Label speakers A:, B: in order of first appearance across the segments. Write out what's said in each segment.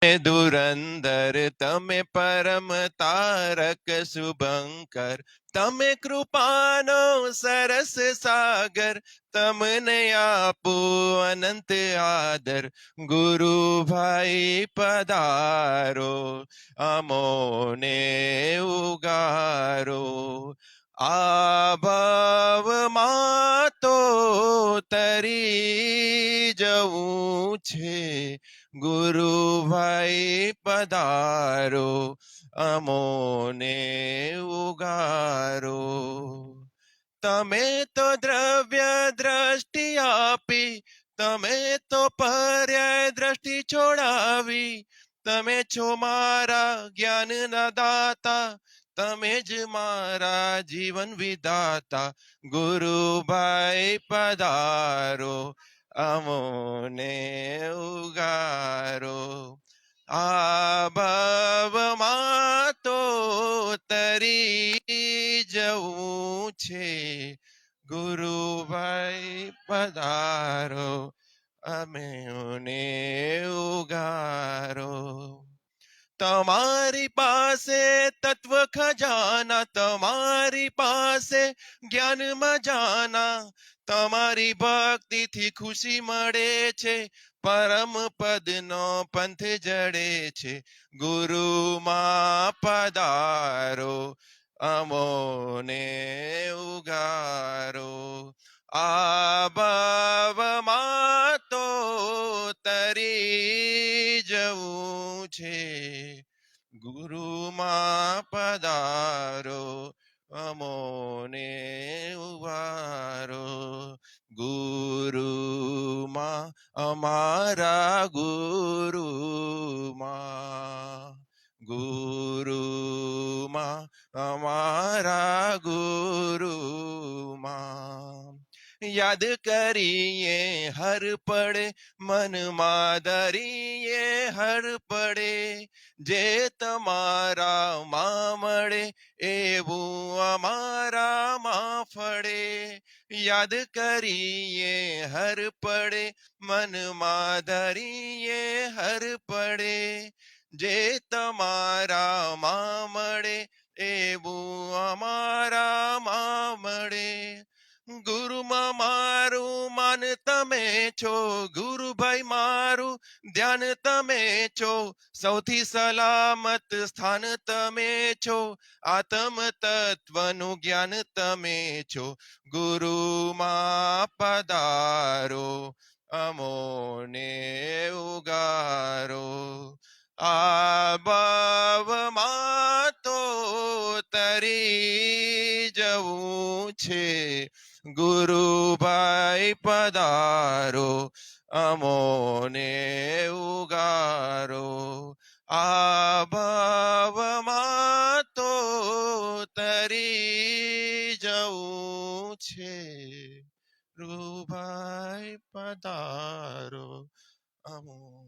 A: ધુરંધર તમે પરમ તારક શુભંકર, તમે કૃપાનો સરસ સાગર, તમને આપો અનંત આદર. ગુરુભાઈ પધારો, અમોને ઉગારો. આ ભાવમાં તો તરી જવું છે, ગુરુભાઈ પધારો, અમોને ઉગારો. તમે તો દ્રવ્ય દ્રષ્ટિ આપી, તમે તો પર્યાય દ્રષ્ટિ છોડાવી, તમે છો મારા જ્ઞાનના દાતા, તમે જ મારા જીવન વિધાતા. ગુરુભાઈ પધારો, અમોને ઉગારો. આ ભાવમાં તો તરી જવું છે, ગુરુભાઈ પધારો, અમોને ઉગારો. તમારી પાસે તત્વ ખજાના, તમારી પાસે જ્ઞાનમાં જાના, તમારી ભક્તિથી ખુશી મળે છે, પરમ પદનો પંથ જડે છે. ગુરુમાં પધારો, અમોને ઉગારો. આ ભાવમાં તો તરી જવું છે, ગુરુમાં પધારો, અમોને ઉગારો. ગુરુમાં અમારા ગુરુમાં, ગુરુમાં અમારા ગુરુમાં. યાદ કરીએ હર પડે, મનમાં ધરીએ હર પડે, જે તમારા માં મળે એવું અમારા માં ફળે. યાદ કરીએ હર પડે, મનમાં ધરીએ હર પડે, જે તમારા માં મળે એવું અમારા માં મળે. ગુરુમાં મારું માન તમે છો, ગુરુભાઈ મારું ધ્યાન તમે છો, સૌથી સલામત સ્થાન તમે છો, આત્મ તત્વનું જ્ઞાન તમે છો. ગુરુમાં પધારો, અમોને ઉગારો. આ ભાવમાં તો તરી જવું છે, ગુરુભાઈ પધારો, અમોને ઉગારો. આ ભાવમાં તો તરી જવું છે, ગુરુભાઈ પધારો, અમોને.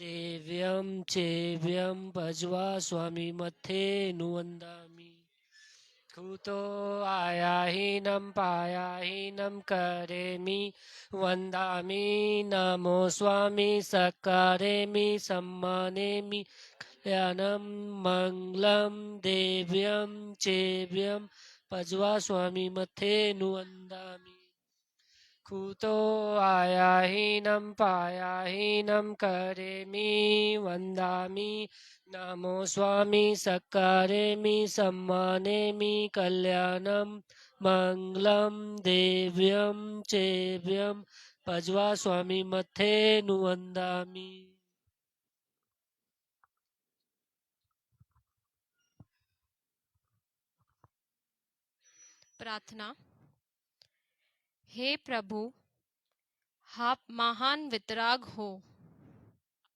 B: दिव्यं चेव्यं भजवा स्वामी मथे नुवन्दामि. कुतो आयाहीनं पायाहीनं करेमि वन्दामि. नमो स्वामी सकारेमि सम्मानेमि कल्याणं मङ्गलं. दिव्यं चेव्यं भजवा स्वामी मथे नुवन्दामि. कुतो आयाहीनं पायाहीनं करेमि वन्दामि. नमो स्वामी सकारेमि सम्मानेमि कल्याणं मङ्गलं. दिव्यं चेव्यं भजवा स्वामी मथे नुवन्दामि.
C: प्रार्थना। हे प्रभु, आप महान वितराग हो,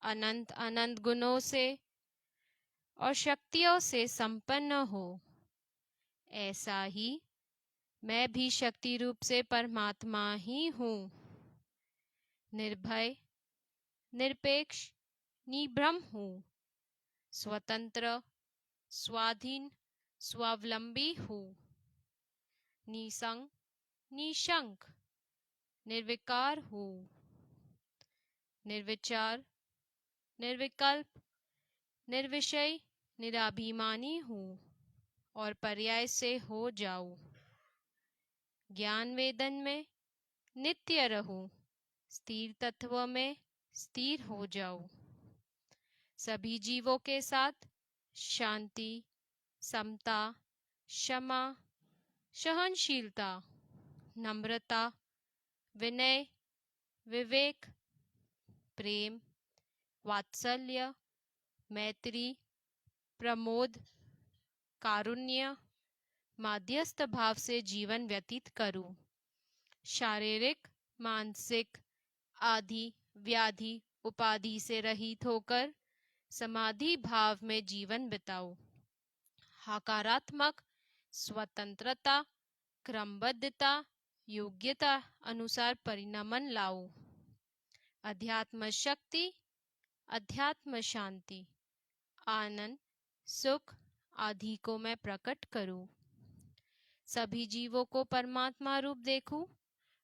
C: अनंत अनंत गुणों से और शक्तियों से संपन्न हो। ऐसा ही मैं भी शक्ति रूप से परमात्मा ही हूँ। निर्भय, निरपेक्ष, निभ्रम हूँ। स्वतंत्र, स्वाधीन, स्वावलंबी हूँ। निसंग, निशंक, निर्विकार हूँ। निर्विचार, निर्विकल्प, निर्विषय, निराभिमानी हूँ और पर्याय से हो जाऊं। ज्ञान वेदन में नित्य रहूं, स्थिर तत्व में स्थिर हो जाऊं। सभी जीवों के साथ शांति, समता, क्षमा, सहनशीलता, नम्रता, विनय, विवेक, प्रेम, वात्सल्य, मैत्री, प्रमोद, कारुण्य, माध्यस्थ भाव से जीवन व्यतीत करूं। शारीरिक, मानसिक आदि व्याधि उपाधि से रहित होकर समाधि भाव में जीवन बिताऊं। हकारात्मक, स्वतंत्रता, क्रमबद्धता, योग्यता अनुसार परिणमन लाऊं। अध्यात्म शक्ति, अध्यात्म शांति, आनंद, सुख आदि को मैं प्रकट करूं। सभी जीवों को परमात्मा रूप देखूं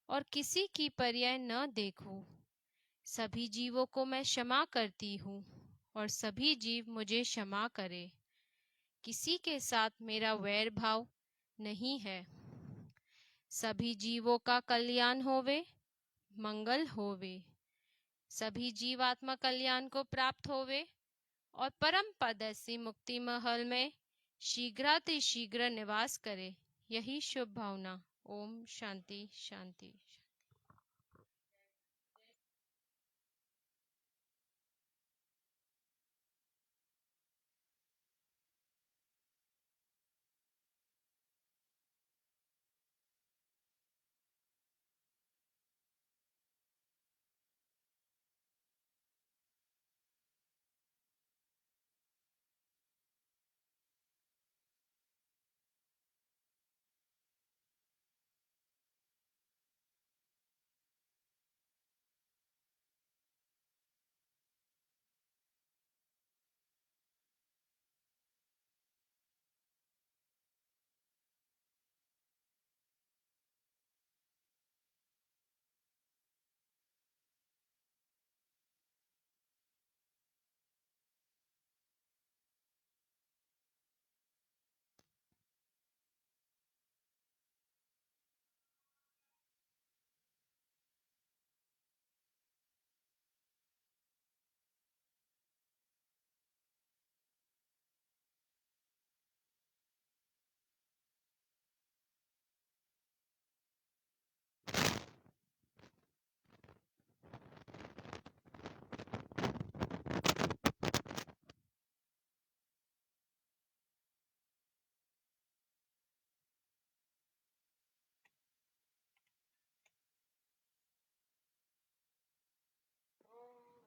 C: और किसी की पर्याय न देखूं। सभी जीवों को मैं क्षमा करती हूँ और सभी जीव मुझे क्षमा करे। किसी के साथ मेरा वैर भाव नहीं है। सभी जीवों का कल्याण होवे, मंगल होवे। सभी जीव आत्मा कल्याण को प्राप्त होवे और परम पद ऐसी मुक्ति महल में शीघ्रातिशीघ्र निवास करे। यही शुभ भावना। ओम शांति शांति।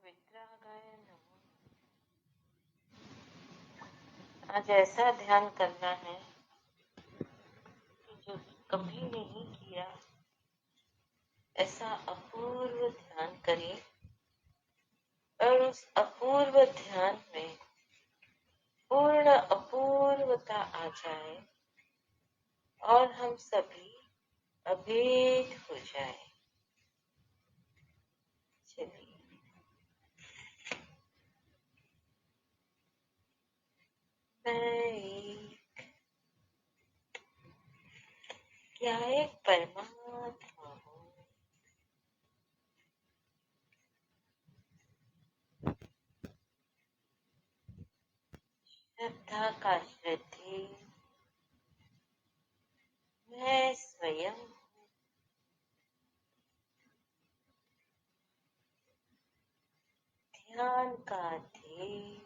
D: वितरागाय नमः। आज ऐसा ध्यान करना है कि जो कभी नहीं किया, ऐसा अपूर्व ध्यान करें और उस अपूर्व ध्यान में पूर्ण अपूर्वता आ जाए और हम सभी अभेद हो जाए। चलिए, क्या एक परमात्मा हूँ। श्रद्धा का श्रद्धे मैं स्वयं ध्यान का ध्येय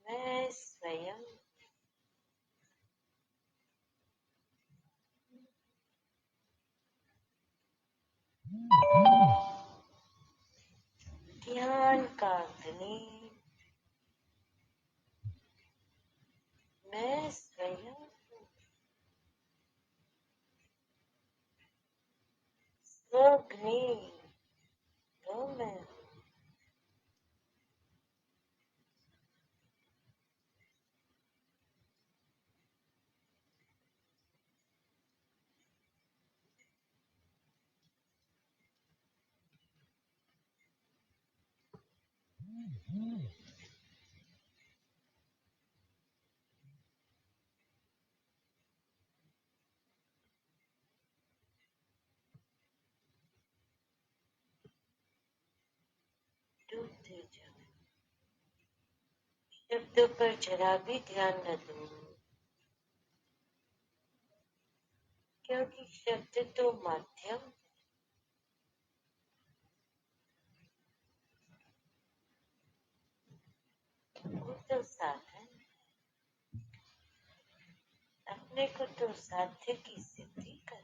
D: मैं स्वयं ध्यान का अग्नि मैं स्वयं डूबते जाओ, शब्दों पर जरा भी ध्यान न दो, क्योंकि शब्द तो माध्यम, वो तो साधन, अपने को तो साध्य की सिद्धि कर,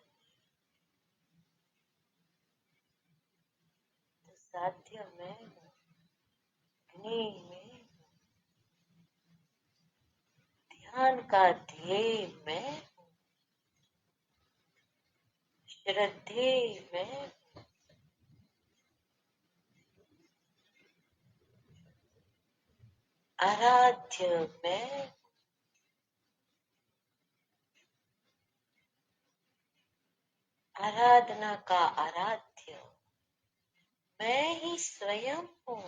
D: तो साध्य में, अग्नि में, ध्यान का ध्येय में, श्रद्धे में, आराध्य में, आराधना का आराध्य मैं ही स्वयं हूँ।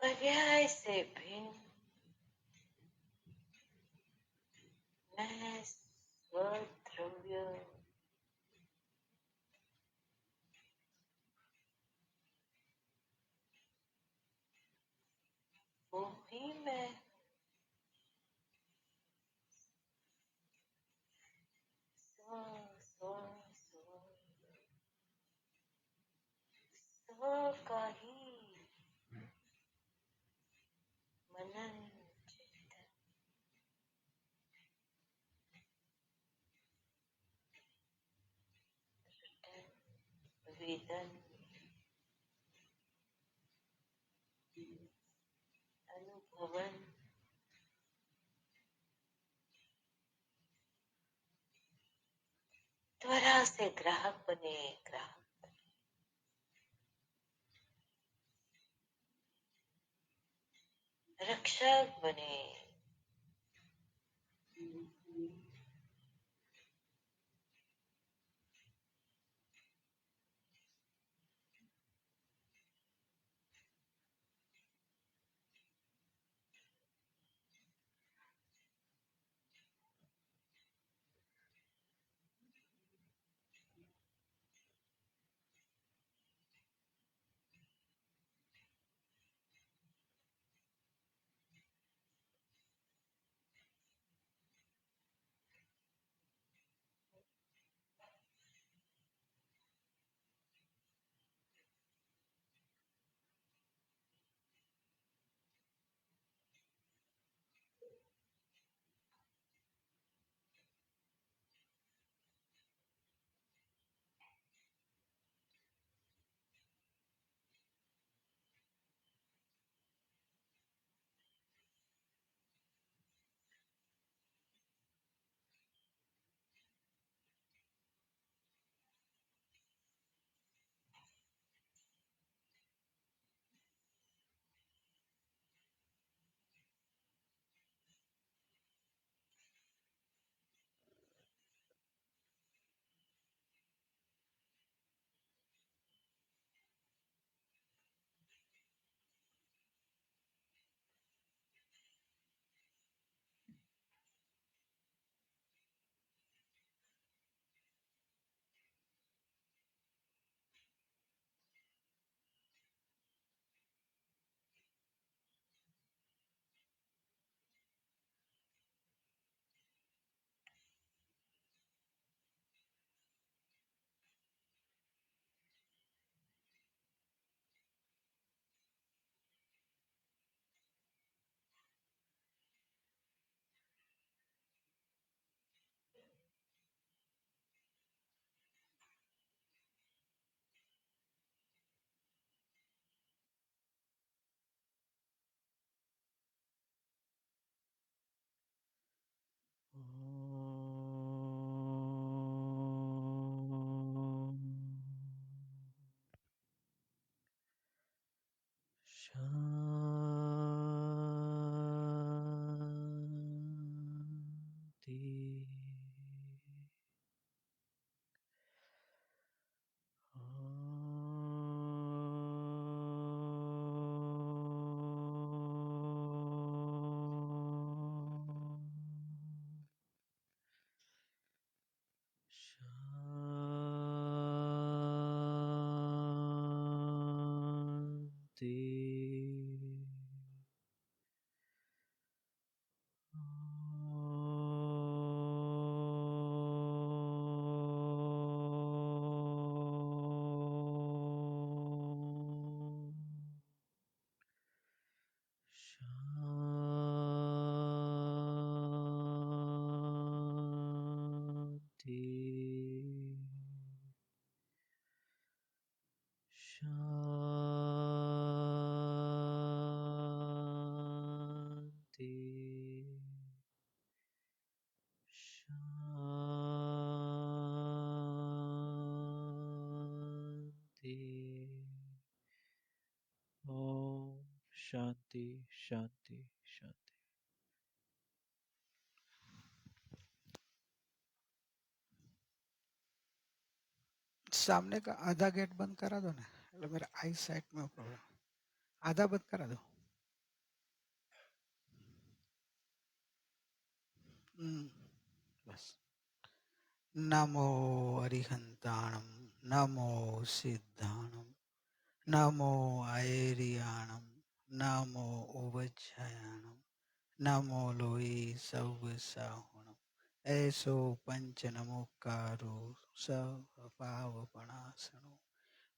D: पर्याय से भिन्न मैं स्वद्रव्य वो ही मैं स्व स्व स्व स्व का ही मनन चिंतन रटन वेदन अनुभवन त्वरा से ग्राहक बने ग्राहक रक्षक बने
B: शांति। शांति। शांति। शांति। शांति। ओम शांति शांति शांति।
E: सामने का आधा गेट बंद करा दो ना, मतलब मेरा आई साइट में प्रॉब्लम। आधा बंद करा दो। बस। नमो अरिहंताणम, नमो सिद्धाणम, नमो आयरियाणम, नमो उवज्जयाणम, नमो लोई सव्वसाहुणम। ऐसो पंच नमोकारो सपावपणासनो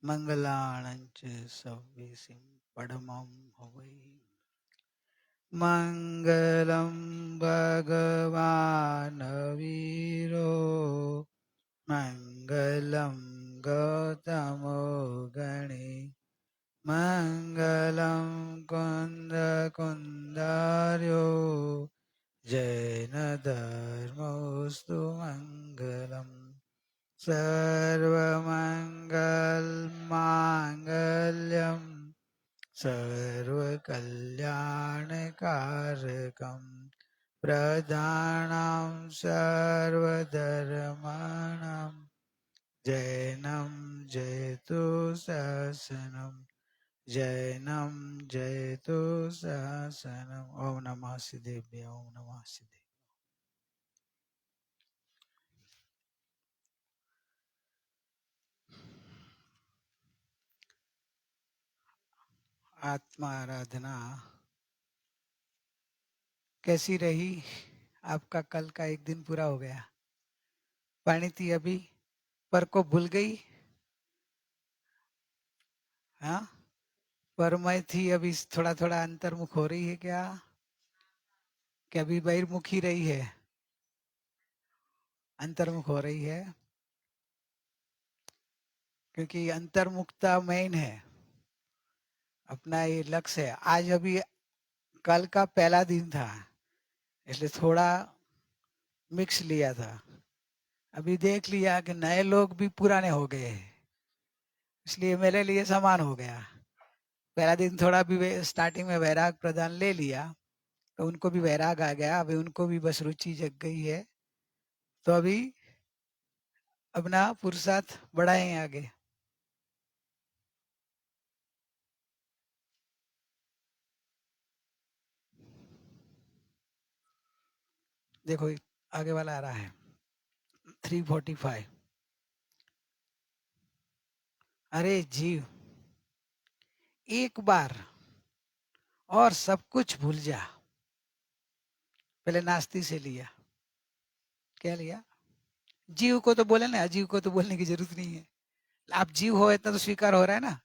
E: मंगलाणंच सव्यसिं पडमं हवै। मंगलम भगवान वीरो, मंगलम गौतमो गणे, मंगलम कुंद कुंदार्यो, जैन धर्मोस्तु मंगलम। सर्वमंगल मांगल्यम, सर्वकल्याणकारकं, प्रधानं सर्वधर्माणां, जैनं जयतु शासनं, जैनं जयतु शासनम्। ओम नमः सिद्धेभ्यो, ओम नमः सिद्धे। आत्मा आराधना कैसी रही? आपका कल का एक दिन पूरा हो गया। पानी थी अभी पर को भूल गई। हाँ, पर मैं थी अभी थोड़ा थोड़ा अंतर्मुख हो रही है क्या? कि अभी बहिर्मुख ही रही है? अंतर्मुख हो रही है, क्योंकि अंतर्मुखता मेन है, अपना ये लक्ष्य है। आज अभी कल का पहला दिन था इसलिए थोड़ा मिक्स लिया था। अभी देख लिया कि नए लोग भी पुराने हो गए, इसलिए मेरे लिए समान हो गया। पहला दिन थोड़ा भी स्टार्टिंग में वैराग प्रदान ले लिया तो उनको भी वैराग आ गया। अभी उनको भी बस रुचि जग गई है, तो अभी अपना पुरुषार्थ बढ़ाएं आगे। देखो आगे वाला आ रहा है 345। अरे जीव, एक बार और सब कुछ भूल जा। पहले नास्ती से लिया, क्या लिया? जीव को तो बोले ना, अजीव को तो बोलने की जरूरत नहीं है। आप जीव हो इतना तो स्वीकार हो रहा है ना,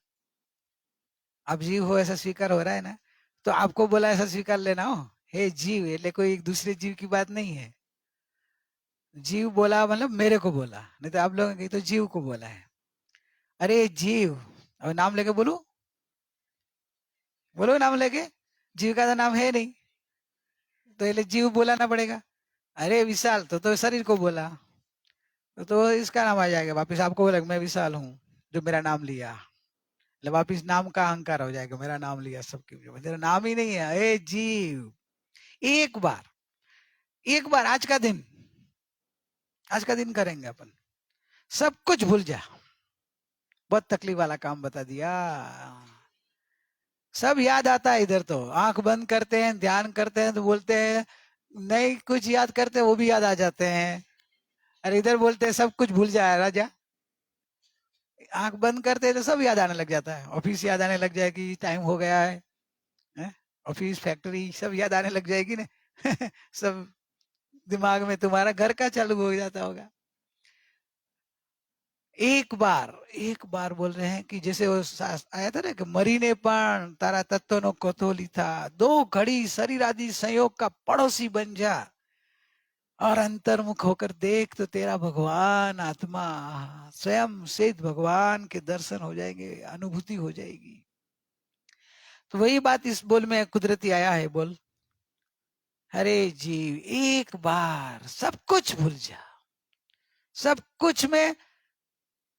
E: आप जीव हो ऐसा स्वीकार हो रहा है ना, तो आपको बोला ऐसा स्वीकार लेना हो। हे जीव, ये कोई एक दूसरे जीव की बात नहीं है। जीव बोला मतलब मेरे को बोला, नहीं तो आप लोगों की तो जीव को बोला है। अरे जीव, अब नाम लेके बोलो, बोलो नाम लेके। जीव का तो नाम है नहीं, तो ये जीव बोलाना पड़ेगा। अरे विशाल, तो शरीर को बोला, तो इसका नाम आ जाएगा वापिस। आपको बोला मैं विशाल हूँ, जो मेरा नाम लिया, वापिस नाम का अहंकार हो जाएगा। मेरा नाम लिया सबके, मेरा नाम ही नहीं है। ए जीव, एक बार, एक बार आज का दिन, आज का दिन करेंगे अपन, सब कुछ भूल जा। बहुत तकलीफ वाला काम बता दिया। सब याद आता है इधर, तो आंख बंद करते हैं, ध्यान करते हैं तो बोलते हैं नहीं कुछ याद करते हैं, वो भी याद आ जाते हैं। और इधर बोलते हैं सब कुछ भूल जाए राजा। आंख बंद करते हैं तो सब याद आने लग जाता है। ऑफिस याद आने लग जाएगी, टाइम हो गया है, ऑफिस फैक्ट्री सब याद आने लग जाएगी ना। सब दिमाग में तुम्हारा घर का चालू हो जाता होगा। एक बार बोल रहे हैं कि जैसे वो आया था ना कि मरी ने पण तारा तत्व नो कोतोली था, 2 घड़ी शरीर आदि संयोग का पड़ोसी बन जा और अंतर्मुख होकर देख तो तेरा भगवान आत्मा स्वयं सिद्ध भगवान के दर्शन हो जाएंगे, अनुभूति हो जाएगी। तो वही बात इस बोल में कुदरती आया है। बोल, अरे जीव एक बार सब कुछ भूल जा। सब कुछ में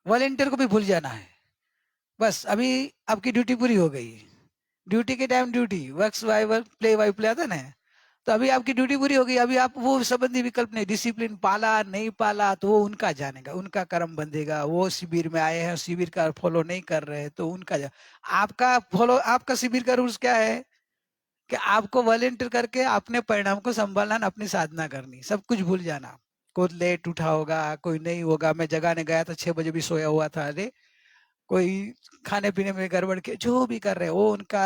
E: वॉलेंटियर को भी भूल जाना है। बस अभी आपकी ड्यूटी पूरी हो गई। ड्यूटी के time duty, works why work, play why play आता ना। तो अभी आपकी ड्यूटी पूरी हो गई। अभी आप वो संबंधी विकल्प नहीं, डिसिप्लिन पाला नहीं पाला तो वो उनका जानेगा, उनका कर्म बंधेगा। वो शिविर में आए हैं, शिविर का फॉलो नहीं कर रहे तो उनका आपका फॉलो, आपका शिविर का रूल्स क्या है कि आपको वॉलेंटियर करके अपने परिणाम को संभालना, अपनी साधना करनी, सब कुछ भूल जाना। कोई लेट उठा होगा, कोई नहीं होगा, मैं जगाने गया तो 6 बजे भी सोया हुआ था, अरे कोई खाने पीने में गड़बड़ के, जो भी कर रहे हैं वो उनका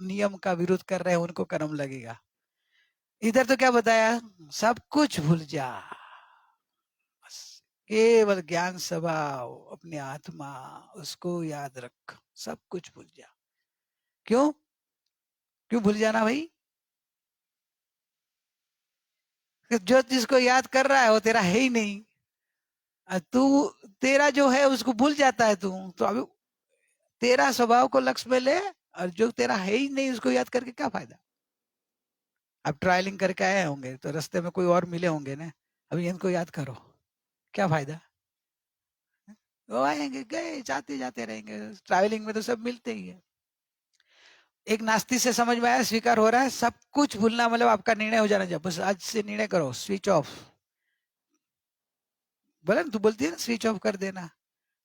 E: नियम का विरोध कर रहे हैं, उनको कर्म लगेगा। इधर तो क्या बताया, सब कुछ भूल जा, बस केवल ज्ञान स्वभाव अपनी आत्मा, उसको याद रख, सब कुछ भूल जा। क्यों क्यों भूल जाना भाई? कि जो जिसको याद कर रहा है वो तेरा है ही नहीं, तू तेरा जो है उसको भूल जाता है तू। तो अभी तेरा स्वभाव को लक्ष्य में ले, और जो तेरा है ही नहीं उसको याद करके क्या फायदा? अब ट्रायलिंग करके आए होंगे तो रास्ते में कोई और मिले होंगे ना, अभी इनको याद करो, क्या फायदा? वो आएंगे गए, जाते जाते रहेंगे, ट्रैवलिंग में तो सब मिलते ही है। एक नास्तिक से समझ में आया, स्वीकार हो रहा है, सब कुछ भूलना मतलब आपका निर्णय हो जाना चाहिए, बस आज से निर्णय करो, स्विच ऑफ। बोला ना, तू बोलती है ना स्विच ऑफ कर देना,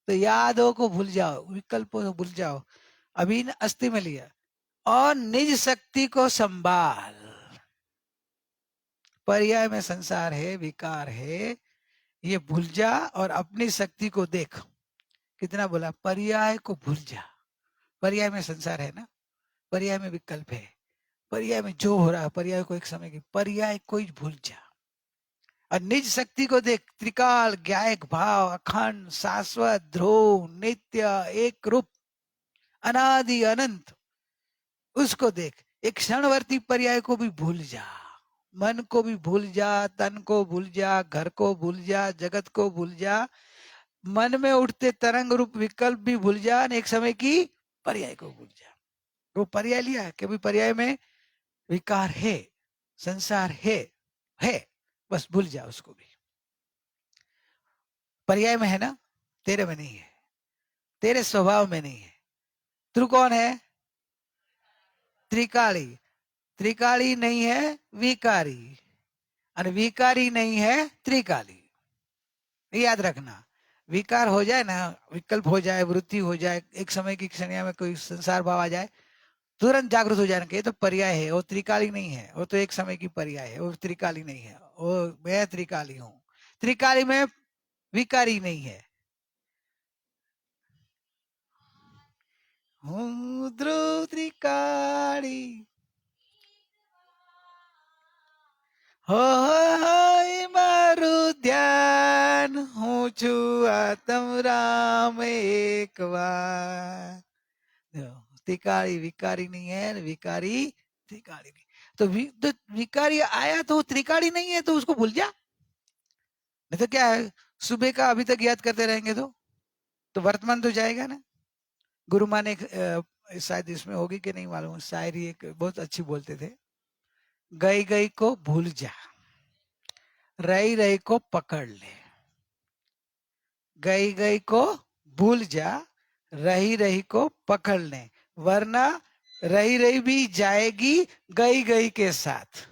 E: तो यादों को भूल जाओ, विकल्पों को भूल जाओ, अभी अस्थि में लिया, और निज शक्ति को संभाल। पर्याय में संसार है, विकार है, ये भूल जा, और अपनी शक्ति को देख। कितना बोला, पर्याय को भूल जा। पर्याय में संसार है ना, पर्याय में विकल्प है, पर्याय में जो हो रहा है, पर्याय को एक समय की, पर्याय कोई भूल जा, और निज शक्ति को देख। त्रिकाल ज्ञायक भाव, अखंड शाश्वत ध्रुव नित्य एक रूप अनादि अनंत, उसको देख। एक क्षणवर्ती पर्याय को भी भूल जा, मन को भी भूल जा, तन को भूल जा, घर को भूल जा, जगत को भूल जा, मन में उठते तरंग रूप विकल्प भी भूल जा, एक समय की पर्याय को भूल जा। वो पर्याय लिया कि भी पर्याय में विकार है, संसार है, बस भूल जा उसको भी। पर्याय में है ना, तेरे में नहीं है, तेरे स्वभाव में नहीं है। तू कौन है? त्रिकाली, त्रिकाली नहीं है विकारी, और विकारी नहीं है त्रिकाली। याद रखना, विकार हो जाए ना, विकल्प हो जाए, वृत्ति हो जाए, एक समय की क्षणिया में कोई संसार भाव आ जाए, तुरंत जागृत हो जाने के, तो पर्याय है, वो त्रिकाली नहीं है, वो तो एक समय की पर्याय है, वो त्रिकाली नहीं है, वो मैं त्रिकाली हूं। त्रिकाली में विकारी नहीं है। हूँ ध्रुव त्रिकाली, हो मारू ध्यान, हूँ छू आत्म राम एक बार। त्रिकाली विकारी नहीं है, विकारी त्रिकाली नहीं, तो विकारी आया तो त्रिकाली नहीं है, तो उसको भूल जा। नहीं तो क्या है, सुबह का अभी तक याद करते रहेंगे तो वर्तमान तो जाएगा ना। गुरु माँ ने शायद इसमें होगी कि नहीं मालूम, शायरी एक बहुत अच्छी बोलते थे, गई गई को भूल जा, रही रही को पकड़ ले। गई गई को भूल जा, रही रही को पकड़ ले, वरना रही रही भी जाएगी गई गई के साथ।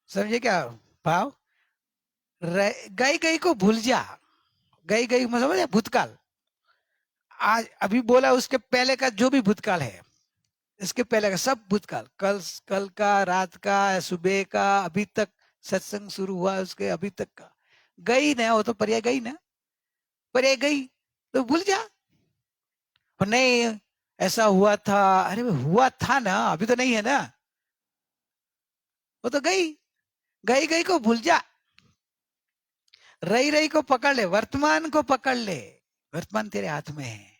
E: समझे क्या भाव? गई गई को भूल जा, गई गई मतलब भूतकाल, आज अभी बोला, उसके पहले का जो भी भूतकाल है, इसके पहले का सब भूतकाल, कल का, रात का, सुबह का, अभी तक सत्संग शुरू हुआ उसके अभी तक का, गई ना, वो तो पर्याय गई ना, पर्याय गई तो भूल जा। और नहीं ऐसा हुआ था, अरे हुआ था ना, अभी तो नहीं है ना, वो तो गई, गई गई को भूल जा, रही रही को पकड़ ले, वर्तमान को पकड़ ले, वर्तमान तेरे हाथ में है।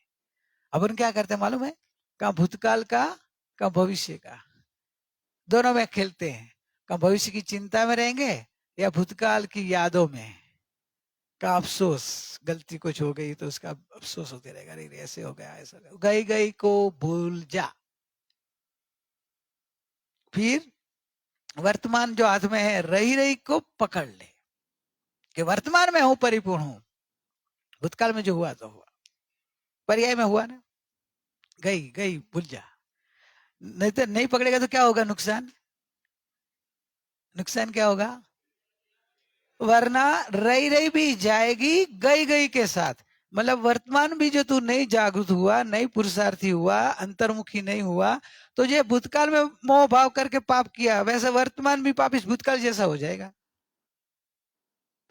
E: अपन क्या करते हैं मालूम है, का भूतकाल का भविष्य का, दोनों में खेलते हैं। का भविष्य की चिंता में रहेंगे, या भूतकाल की यादों में, का अफसोस, गलती कुछ हो गई तो उसका अफसोस होते रहेगा, नहीं ऐसे हो गया, ऐसा गई गई को भूल जा। फिर वर्तमान जो हाथ में है, रही रही को पकड़ ले, कि वर्तमान में हूं, परिपूर्ण हूं, भूतकाल में जो हुआ तो हुआ, पर्याय में हुआ ना, गई गई भूल जा। नहीं तो नहीं पकड़ेगा तो क्या होगा, नुकसान, नुकसान क्या होगा, वरना रही रही भी जाएगी गई गई के साथ। मतलब वर्तमान भी जो तू नहीं जागृत हुआ, नहीं पुरुषार्थी हुआ, अंतर्मुखी नहीं हुआ, तो ये भूतकाल में मोह भाव करके पाप किया, वैसे वर्तमान भी पाप इस भूतकाल जैसा हो जाएगा।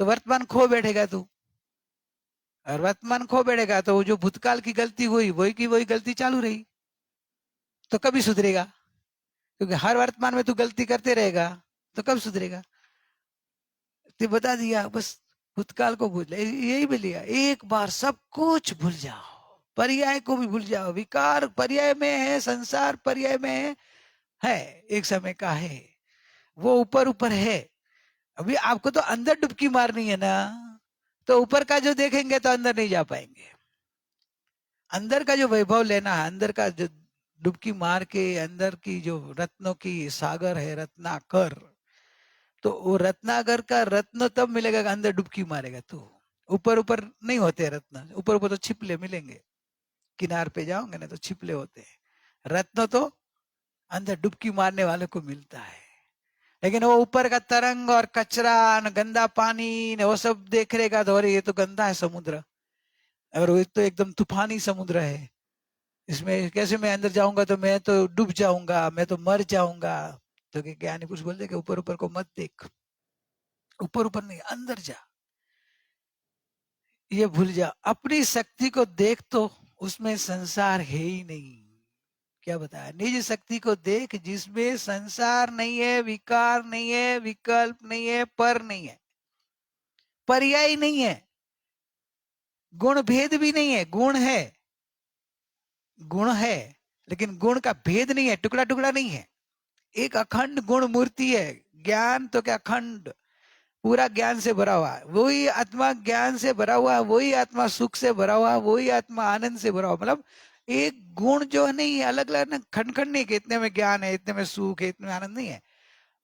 E: तो वर्तमान खो बैठेगा तू, और वर्तमान खो बैठेगा तो वो जो भूतकाल की गलती हुई वही की वही गलती चालू रही, तो कभी सुधरेगा? क्योंकि हर वर्तमान में तू गलती करते रहेगा तो कब सुधरेगा? तो बता दिया बस भूतकाल को भूल, यही भी लिया, एक बार सब कुछ भूल जाओ, पर्याय को भी भूल जाओ। विकार पर्याय में है, संसार पर्याय में है, एक समय का है, वो ऊपर ऊपर है। अभी आपको तो अंदर डुबकी मारनी है ना, तो ऊपर का जो देखेंगे तो अंदर नहीं जा पाएंगे। अंदर का जो वैभव लेना है, अंदर का जो डुबकी मार के अंदर की जो रत्नों की सागर है, रत्नाकर, तो वो रत्नाकर का रत्न तब मिलेगा अंदर डुबकी मारेगा तो। ऊपर ऊपर नहीं होते रत्न, ऊपर ऊपर तो छिपले मिलेंगे, किनार पे जाओगे ना तो छिपले होते हैं। रत्न तो अंदर डुबकी मारने वाले को मिलता है। लेकिन वो ऊपर का तरंग और कचरा न गंदा पानी न वो सब देख रहेगा तो अरे ये तो गंदा है समुद्र, और वो तो एकदम तूफानी समुद्र है, इसमें कैसे मैं अंदर जाऊंगा, तो मैं तो डूब जाऊंगा, मैं तो मर जाऊंगा। तो ज्ञानी पुरुष बोलते कि ऊपर ऊपर को मत देख, ऊपर ऊपर नहीं अंदर जा, ये भूल जा, अपनी शक्ति को देख, तो उसमें संसार है ही नहीं। क्या बताया? निज शक्ति को देख जिसमें संसार नहीं है, विकार नहीं है, विकल्प नहीं है, पर नहीं है, पर्याय नहीं है, गुण भेद भी नहीं है। गुण है, गुण है, लेकिन गुण का भेद नहीं है, टुकड़ा टुकड़ा नहीं है, एक अखंड गुण मूर्ति है। ज्ञान तो क्या अखंड, पूरा ज्ञान से भरा हुआ है, वही आत्मा ज्ञान से भरा हुआ है, वही आत्मा सुख से भरा हुआ है, वही आत्मा आनंद से भरा हुआ। मतलब एक गुण जो है नहीं अलग अलग खंड खंड नहीं कि इतने में ज्ञान है, इतने में सुख है, इतने में आनंद नहीं है,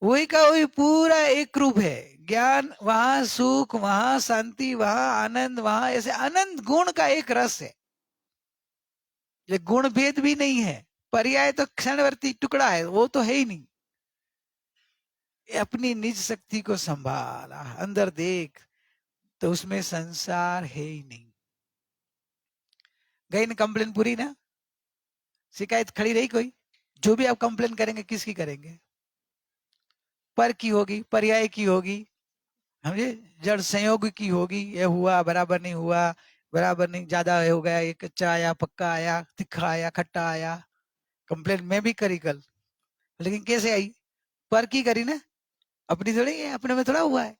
E: वही का वही पूरा एक रूप है। ज्ञान वहां सुख, वहां शांति, वहां आनंद, वहां ऐसे अनंत गुण का एक रस है। ये गुण भेद भी नहीं है, पर्याय तो क्षणवर्ती टुकड़ा है, वो तो है ही नहीं। अपनी निज शक्ति को संभाला, अंदर देख, तो उसमें संसार है ही नहीं। गई ना कंप्लेन पूरी ना, शिकायत खड़ी रही कोई? जो भी आप कंप्लेन करेंगे किसकी करेंगे? पर की होगी, पर्याय की होगी, समझे, जड़ संयोग की होगी, ये हुआ बराबर नहीं हुआ, बराबर नहीं, ज्यादा हो गया, ये कच्चा आया, पक्का आया, तीखा आया, खट्टा आया। कंप्लेन मैं भी करी कल, लेकिन कैसे आई? पर की करी ना, अपनी थोड़ी है, अपने में थोड़ा हुआ है।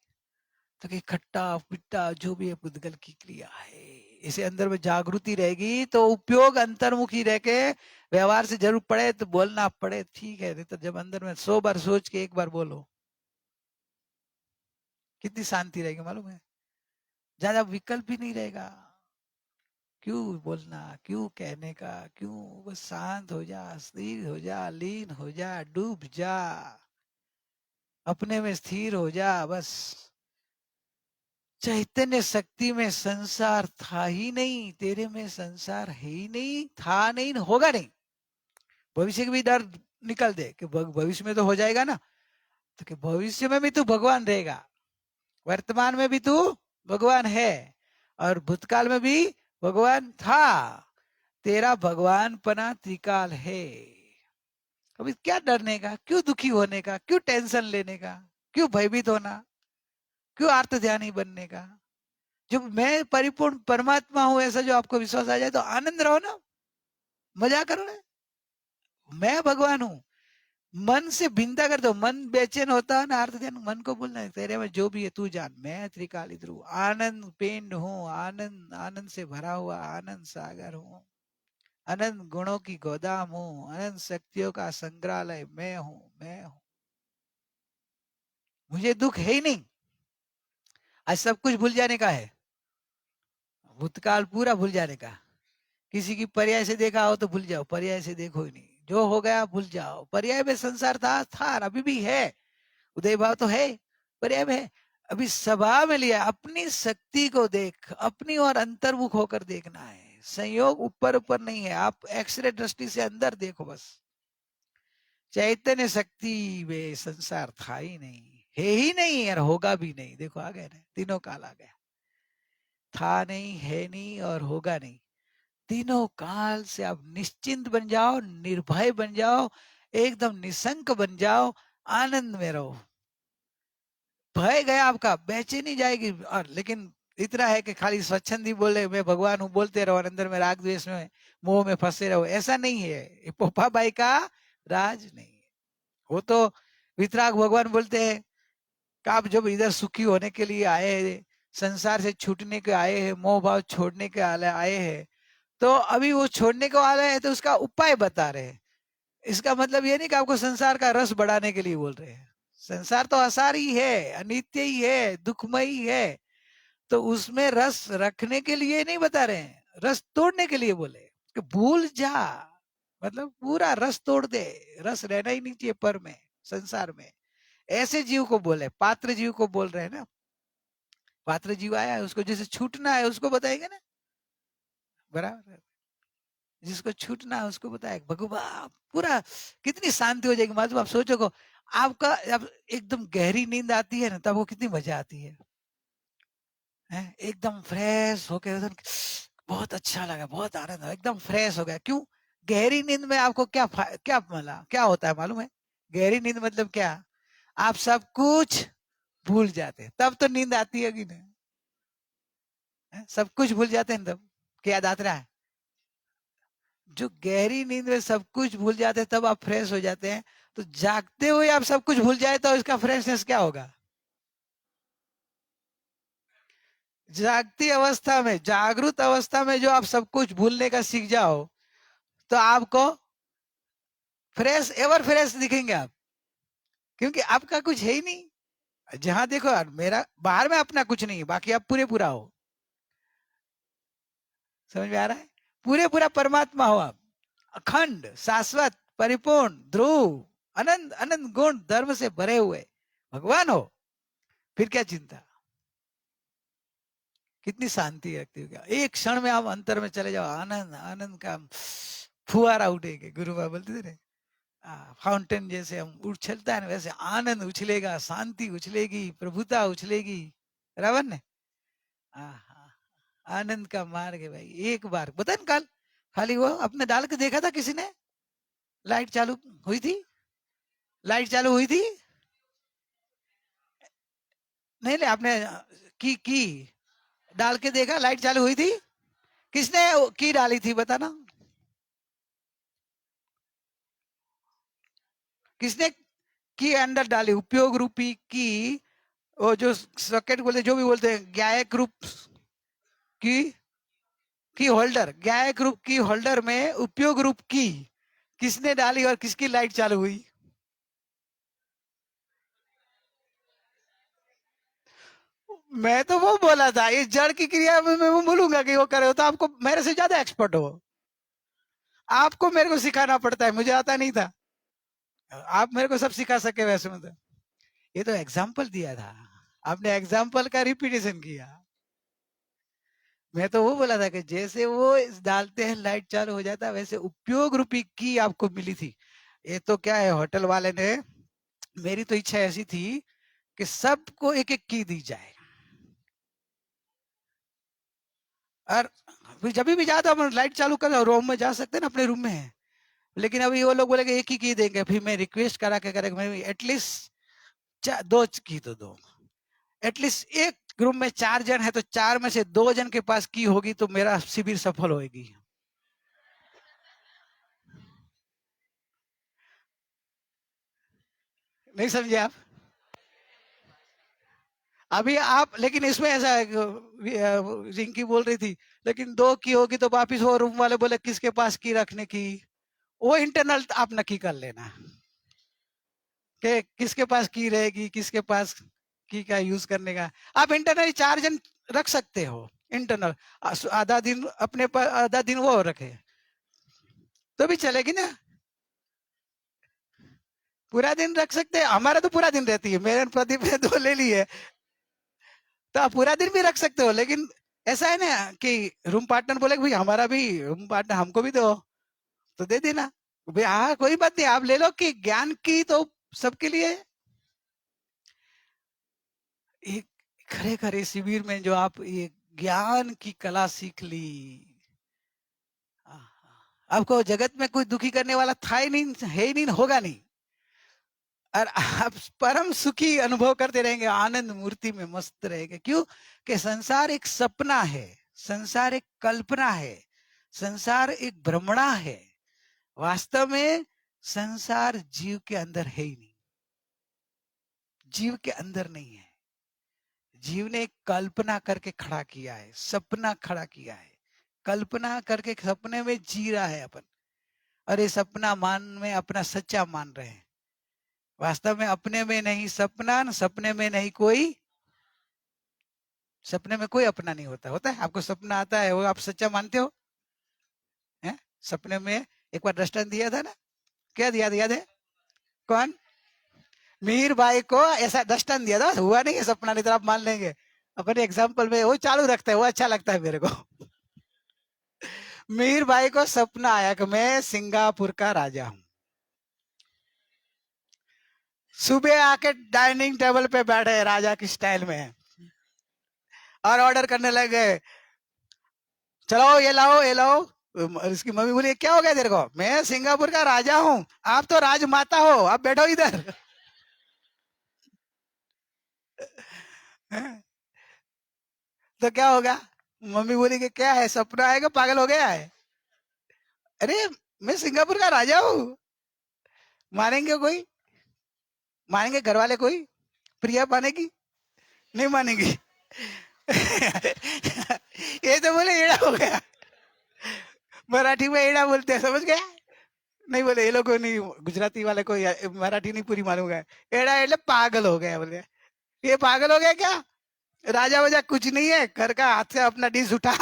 E: तो कि खट्टा पिट्टा जो भी है पुद्गल की क्रिया है, इसे अंदर में जागृति रहेगी तो उपयोग अंतर्मुखी रह के व्यवहार से जरूर पड़े तो बोलना पड़े, ठीक है, नहीं तो जब अंदर में 100 बार सोच के एक बार बोलो, कितनी शांति रहेगी मालूम है? ज्यादा विकल्प ही नहीं रहेगा, क्यों बोलना, क्यों कहने का, क्यों, बस शांत हो जा, स्थिर हो जा, लीन हो जा, डूब जा, अपने में स्थिर हो जा। बस चैतन्य शक्ति में संसार था ही नहीं, तेरे में संसार है ही नहीं, था नहीं, होगा नहीं। भविष्य की भी डर निकल दे कि भविष्य में तो हो जाएगा ना, तो कि भविष्य में भी तू भगवान रहेगा, वर्तमान में भी तू भगवान है, और भूतकाल में भी भगवान था। तेरा भगवान पना त्रिकाल है। अभी क्या डरने का, क्यों दुखी होने का, क्यों टेंशन लेने का, क्यों भयभीत होना, क्यों आर्त ध्यानी बनने का? जब मैं परिपूर्ण परमात्मा हूं ऐसा जो आपको विश्वास आ जाए तो आनंद रहो ना, मजा करो ना, मैं भगवान हूं। मन से भिन्नता कर दो, मन बेचैन होता है ना, अर्थ ध्यान, मन को बोलना है तेरे में जो भी है तू जान, मैं त्रिकाली ध्रुव आनंद पिंड हूँ, आनंद आनंद से भरा हुआ आनंद सागर हूँ, अनंत गुणों की गोदाम हूँ, अनंत शक्तियों का संग्रहालय मैं हूँ, मैं हूँ, मुझे दुख है ही नहीं। आज सब कुछ भूल जाने का है, भूतकाल पूरा भूल जाने का। किसी की पर्याय से देखा हो तो भूल जाओ, पर्याय से देखो ही नहीं, जो हो गया भूल जाओ। पर्याय में संसार था अभी भी है, उदय भाव तो है, पर्याय में है, अभी सभा में लिया। अपनी शक्ति को देख, अपनी और अंतर्मुख होकर देखना है, संयोग ऊपर ऊपर नहीं है, आप एक्सरे दृष्टि से अंदर देखो बस। चैतन्य शक्ति में संसार था ही नहीं, है ही नहीं, और होगा भी नहीं। देखो आ गया ना, तीनों काल आ गया, था नहीं, है नहीं और होगा नहीं। तीनों काल से आप निश्चिंत बन जाओ, निर्भय बन जाओ, एकदम निशंक बन जाओ, आनंद में रहो। भय गया आपका, बेचैनी जाएगी। और लेकिन इतना है कि खाली स्वच्छंदी बोले मैं भगवान हूँ बोलते रहो और अंदर में राग द्वेष में मोह में फंसे रहो, ऐसा नहीं है। ये पोपा बाई का राज नहीं है। वो तो वितराग भगवान बोलते हैं कि आप जब इधर सुखी होने के लिए आए हैं, संसार से छूटने के आए हैं, मोह भाव छोड़ने के आए हैं, तो अभी वो छोड़ने को वाले हैं तो उसका उपाय बता रहे हैं। इसका मतलब ये नहीं कि आपको संसार का रस बढ़ाने के लिए बोल रहे हैं। संसार तो असार ही है, अनित्य ही है, दुखमय ही है, तो उसमें रस रखने के लिए नहीं बता रहे हैं, रस तोड़ने के लिए बोले कि भूल जा, मतलब पूरा रस तोड़ दे, रस रहना ही नहीं चाहिए पर में, संसार में। ऐसे जीव को बोले, पात्र जीव को बोल रहे हैं ना। पात्र जीव आया है, उसको जैसे छूटना है उसको बताएंगे ना, बराबर। जिसको छूटना है उसको बताए भगवान, पूरा कितनी शांति हो जाएगी। मालूम आप सोचो को, आपका जब एकदम गहरी नींद आती है ना, तब वो कितनी मजा आती है, एकदम फ्रेश होके, एकदम बहुत अच्छा लगा, बहुत आनंद हो, एकदम फ्रेश हो गया। क्यों? गहरी नींद में आपको क्या क्या मिला, क्या होता है मालूम है? गहरी नींद मतलब क्या? आप सब कुछ भूल जाते, तब तो नींद आती होगी ना। सब कुछ भूल जाते हैं तब, क्या याद आता है? जो गहरी नींद में सब कुछ भूल जाते हैं तब आप फ्रेश हो जाते हैं। तो जागते हुए आप सब कुछ भूल जाए तो इसका फ्रेशनेस क्या होगा? जागती अवस्था में, जागृत अवस्था में जो आप सब कुछ भूलने का सीख जाओ तो आपको फ्रेश, एवर फ्रेश दिखेंगे आप, क्योंकि आपका कुछ है ही नहीं। जहां देखो यार, मेरा बाहर में अपना कुछ नहीं है, बाकी आप पूरे पूरा हो। समझ में आ रहा है? पूरे पूरा परमात्मा हो आप, अखंड, शाश्वत, परिपूर्ण, ध्रुव, अनंत अनंत गुण धर्म से भरे हुए भगवान हो। फिर क्या चिंता? कितनी शांति रखती हो, क्या एक क्षण में आप अंतर में चले जाओ, आनंद आनंद का फुहारा उठेगा। गुरु बाबा बोलते थे फाउंटेन जैसे हम उछलता है ना, वैसे आनंद उछलेगा, शांति उछलेगी, प्रभुता उछलेगी, बराबर ने। आनंद का मार्ग है भाई। एक बार बता न, कल खाली वो अपने डाल के देखा था किसी ने, लाइट चालू हुई थी, लाइट चालू हुई थी, नहीं नहीं आपने की डाल के देखा, लाइट चालू हुई थी? किसने की डाली थी बताना, किसने की अंदर डाली? उपयोग रूपी की, वो जो सॉकेट बोलते, जो भी बोलते हैं, गायक रूप की होल्डर, गायक रूप की होल्डर में उपयोग रूप की किसने डाली और किसकी लाइट चालू हुई? मैं तो वो बोला था, इस जड़ की क्रिया में मैं वो बोलूंगा कि वो करे हो, तो आपको मेरे से ज्यादा एक्सपर्ट हो, आपको मेरे को सिखाना पड़ता है, मुझे आता नहीं था। आप मेरे को सब सिखा सके वैसे में, तो ये तो एग्जाम्पल दिया था, आपने एग्जाम्पल का रिपीटेशन किया। मैं तो वो बोला था कि जैसे वो डालते हैं लाइट चालू हो जाता है, वैसे उपयोग रूपी की आपको मिली थी। ये तो क्या है, होटल वाले ने, मेरी तो इच्छा ऐसी थी कि सबको एक एक की दी जाए, और जब भी जाता हम लाइट चालू कर रूम में जा सकते हैं ना, अपने रूम में है। लेकिन अभी वो लोग बोलेंगे एक ही की देंगे, फिर मैं रिक्वेस्ट करा के करेंगे, मैं एटलीस्ट दो की तो दो, एटलीस्ट एक ग्रुप में 4 जन है तो 4 में से 2 जन के पास की होगी तो मेरा शिविर सफल होगी। नहीं समझे आप? अभी आप, लेकिन इसमें ऐसा है, रिंकी बोल रही थी, लेकिन 2 की होगी तो वापिस वो रूम वाले बोले किसके पास की रखने की, वो इंटरनल आप नक्की कर लेना कि किसके पास की रहेगी, किसके पास की का यूज करने का। आप इंटरनल 4 जन रख सकते हो, इंटरनल आधा दिन अपने पर, आधा दिन वो रखे तो भी चलेगी ना। पूरा दिन रख सकते हैं, हमारा तो पूरा दिन रहती है, मेरे प्रदीप ने 2 ले ली है, तो आप पूरा दिन भी रख सकते हो। लेकिन ऐसा है ना कि रूम पार्टनर बोले भाई हमारा भी रूम पार्टनर हमको भी दो, तो दे देना भाई। हाँ कोई बात नहीं, आप ले लो, कि ज्ञान की तो सबके लिए। एक खरे खरे शिविर में जो आप ये ज्ञान की कला सीख ली, आपको जगत में कोई दुखी करने वाला था ही नहीं, है ही नहीं, होगा नहीं। और आप परम सुखी अनुभव करते रहेंगे, आनंद मूर्ति में मस्त रहेंगे। क्यों? कि संसार एक सपना है, संसार एक कल्पना है, संसार एक भ्रमणा है। वास्तव में संसार जीव के अंदर है ही नहीं, जीव के अंदर नहीं है। जीव ने एक कल्पना करके खड़ा किया है, सपना खड़ा किया है, कल्पना करके सपने में जी रहा है अपन, और ये सपना मान में अपना सच्चा मान रहे हैं। वास्तव में अपने में नहीं सपना, न सपने में नहीं कोई, सपने में कोई अपना नहीं होता। होता है आपको सपना आता है, वो आप सच्चा मानते हो? हैं? सपने में एक बार दृष्टांत दिया था ना, क्या दिया, याद है? कौन? मीर भाई को ऐसा दृष्टांत दिया था, हुआ नहीं है सपना, नहीं तो आप मान लेंगे। अपने एग्जाम्पल में वो चालू रखता है, वो अच्छा लगता है मेरे को। मीर भाई को सपना आया कि मैं सिंगापुर का राजा हूं। सुबह आके डाइनिंग टेबल पे बैठे राजा की स्टाइल में, और ऑर्डर करने लगे, चलो ये लाओ ये लाओ। इसकी मम्मी बोली क्या हो गया तेरे को? मैं सिंगापुर का राजा हूं, आप तो राजमाता हो, आप बैठो इधर। तो क्या होगा? मम्मी बोली कि क्या है, सपना आएगा, पागल हो गया है? अरे मैं सिंगापुर का राजा हूं। मानेंगे कोई? मानेंगे घर वाले कोई? प्रिया मानेगी? नहीं मानेगी। ये तो बोले एड़ा हो गया। मराठी में एड़ा बोलते हैं, समझ गया? नहीं बोले ये लोग को नहीं, गुजराती वाले को मराठी नहीं पूरी मालूम है। एड़ा एड़ा पागल हो गया बोले। ये पागल हो गया क्या? राजा वजा कुछ नहीं है, घर का हाथ से अपना डिश उठा।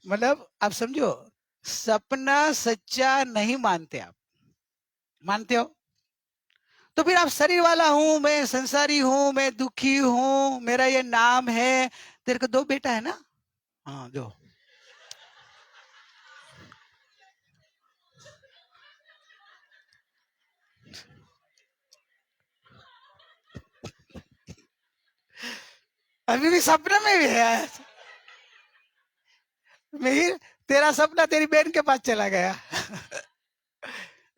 E: मतलब आप समझो, सपना सच्चा नहीं मानते आप, मानते हो तो फिर आप शरीर वाला हूं, मैं संसारी हूं, मैं दुखी हूं, मेरा ये नाम है। तेरे को 2 बेटा है ना? हाँ 2। अभी भी सपने में भी है। मिहिर, तेरा सपना तेरी बहन के पास चला गया।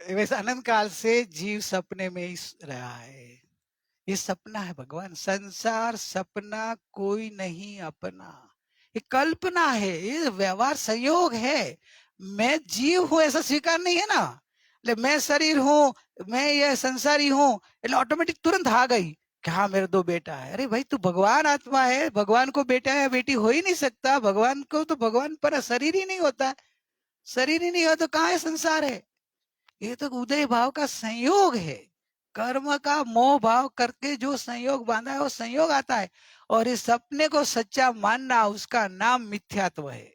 E: वैसे अनंत काल से जीव सपने में ही रहा है। ये सपना है भगवान, संसार सपना, कोई नहीं अपना। ये कल्पना है, ये व्यवहार संयोग है। मैं जीव हूं ऐसा स्वीकार नहीं है ना, मैं शरीर हूं, मैं ये संसारी हूं, ऑटोमेटिक तुरंत आ गई कि हाँ मेरे 2 बेटा है। अरे भाई तू भगवान आत्मा है, भगवान को बेटा या बेटी हो ही नहीं सकता। भगवान को तो भगवान पर शरीर ही नहीं होता, शरीर ही नहीं हो तो कहाँ है संसार है? ये तो उदय भाव का संयोग है, कर्म का मोह भाव करके जो संयोग बांधा है वो संयोग आता है। और इस सपने को सच्चा मानना, उसका नाम मिथ्यात्व है।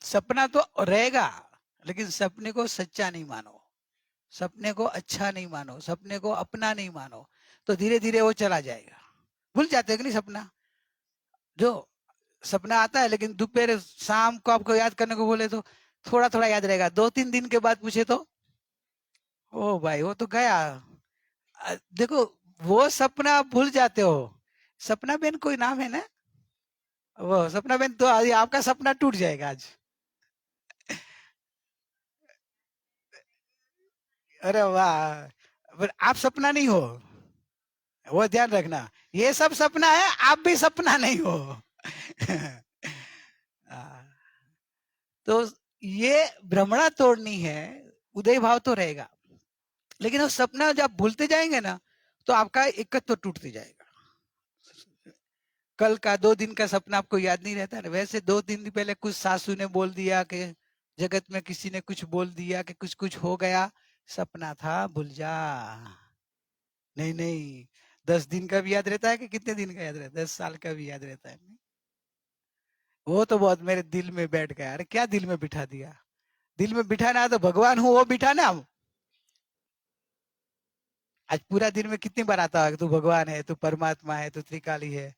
E: सपना तो रहेगा, लेकिन सपने को सच्चा नहीं मानो, सपने को अच्छा नहीं मानो, सपने को अपना नहीं मानो, तो धीरे धीरे वो चला जाएगा। भूल जाते हैं कि नहीं सपना? जो सपना आता है, लेकिन दोपहर शाम को आपको याद करने को बोले तो थोड़ा थोड़ा याद रहेगा। 2-3 दिन के बाद पूछे तो ओ भाई वो तो गया। देखो वो सपना आप भूल जाते हो। सपना बेन कोई नाम है ना? वो सपना बेन, तो आज आपका सपना टूट जाएगा आज। अरे वाह, पर आप सपना नहीं हो, वो ध्यान रखना। ये सब सपना है, आप भी सपना नहीं हो। तो ये भ्रमणा तोड़नी है, उदय भाव तो रहेगा, लेकिन वो सपना जब भूलते जाएंगे ना तो आपका एकत्व तो टूटते जाएगा। कल का 2 दिन का सपना आपको याद नहीं रहता ना? वैसे 2-3 दिन पहले कुछ सासू ने बोल दिया कि जगत में किसी ने कुछ बोल दिया कि कुछ कुछ हो गया, सपना था, भूल जा। नहीं नहीं, 10 दिन का भी याद रहता है कि कितने दिन का याद रहता है? 10 साल का भी याद रहता है। वो तो बहुत मेरे दिल में बैठ गया। अरे क्या दिल में बिठा दिया? दिल में बिठाना है तो भगवान हूं वो बिठाना। आज पूरा दिन में कितनी बार आता है तू भगवान है, तू परमात्मा है, तू त्रिकाली है?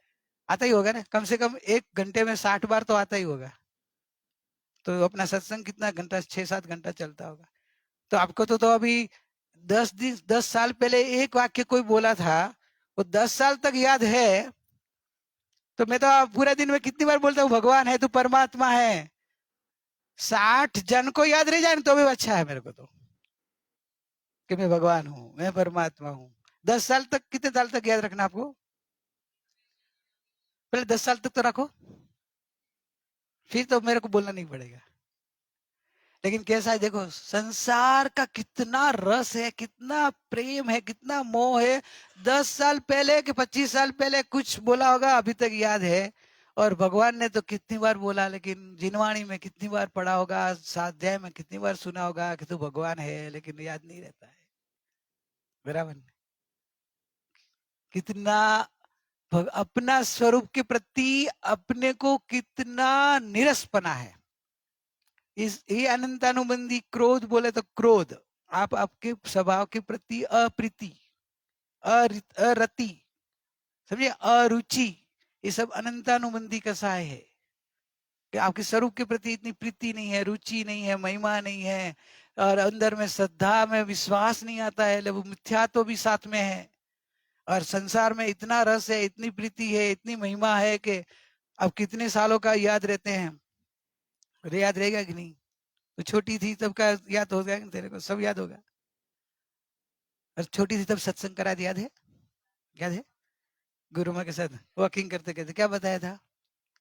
E: आता ही होगा ना, कम से कम 1 घंटे में 60 बार तो आता ही होगा। तो अपना सत्संग कितना घंटा, 6-7 घंटा चलता होगा। तो आपको तो अभी 10 साल पहले एक वाक्य कोई बोला था, वो 10 साल तक याद है। तो मैं तो पूरा दिन में कितनी बार बोलता हूँ भगवान है, तू परमात्मा है। 60 जन को याद रह जाए तो भी अच्छा है मेरे को तो, कि मैं भगवान हूं, मैं परमात्मा हूं। 10 साल तक, कितने साल तक याद रखना आपको? पहले 10 साल तक तो रखो, फिर तो मेरे को बोलना नहीं पड़ेगा। लेकिन कैसा है देखो, संसार का कितना रस है, कितना प्रेम है, कितना मोह है। 10 साल पहले कि 25 साल पहले कुछ बोला होगा अभी तक याद है, और भगवान ने तो कितनी बार बोला, लेकिन जिनवाणी में कितनी बार पढ़ा होगा, स्वाध्याय में कितनी बार सुना होगा कि तू भगवान है, लेकिन याद नहीं रहता है। बराबर। कितना अपना स्वरूप के प्रति अपने को कितना निरसपना है। इस ये अनंतानुबंधी क्रोध बोले तो क्रोध, आप आपके स्वभाव के प्रति अप्रीति, अरति, समझे, अरुचि, ये सब अनंतानुबंधी कसाय है कि आपके स्वरूप के प्रति इतनी प्रीति नहीं है, रुचि नहीं है, महिमा नहीं है, और अंदर में श्रद्धा में विश्वास नहीं आता है, वो मिथ्या तो भी साथ में है, और संसार में इतना रस है, इतनी प्रीति है, इतनी महिमा है कि अब कितने सालों का याद रहते हैं। अरे याद रहेगा कि नहीं? तो छोटी थी तब का याद होगा कि तेरे को? सब याद होगा। और छोटी थी तब सत्संग करा दिया, याद है? याद है? गुरु माँ के साथ वॉकिंग करते करते क्या बताया था?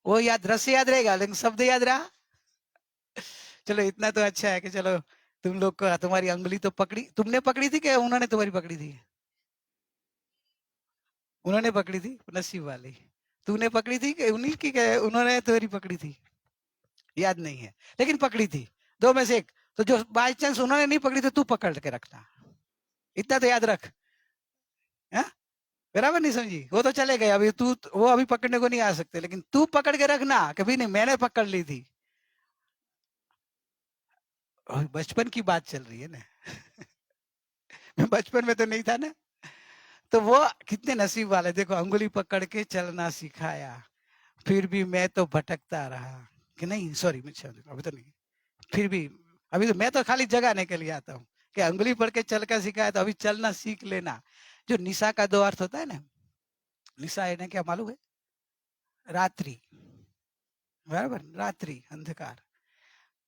E: वो याद, रस याद रहेगा, लेकिन शब्द याद रहा। चलो इतना तो अच्छा है कि चलो तुम लोग को तुम्हारी अंगुली तो पकड़ी, तुमने पकड़ी थी कि उन्होंने तुम्हारी पकड़ी थी? उन्होंने पकड़ी थी, नसीब वाली। तूने पकड़ी थी कि उन्हीं की, उन्होंने तुम्हारी पकड़ी थी? याद नहीं है, लेकिन पकड़ी थी, दो में से एक। तो जो बाई चांस उन्होंने नहीं पकड़ी तो तू पकड़ के रखना, इतना तो याद रख। है बराबर? नहीं समझी? वो तो चले गए, अभी तू, वो अभी पकड़ने को नहीं आ सकते, लेकिन तू पकड़ के रखना, कभी नहीं मैंने पकड़ ली थी। बचपन की बात चल रही है ना। मैं बचपन में तो नहीं था ना। तो वो कितने नसीब वाले, देखो अंगुली पकड़ के चलना सिखाया, फिर भी मैं तो भटकता रहा। कि नहीं, सॉरी, अभी तो नहीं, फिर भी अभी तो मैं तो खाली जगाने के लिए आता हूँ कि अंगुली पकड़ के चल कर सिखाया, तो अभी चलना सीख लेना। जो निशा का दो अर्थ होता है ना, निशा है ना, क्या मालूम है? रात्रि, बराबर, रात्रि, अंधकार।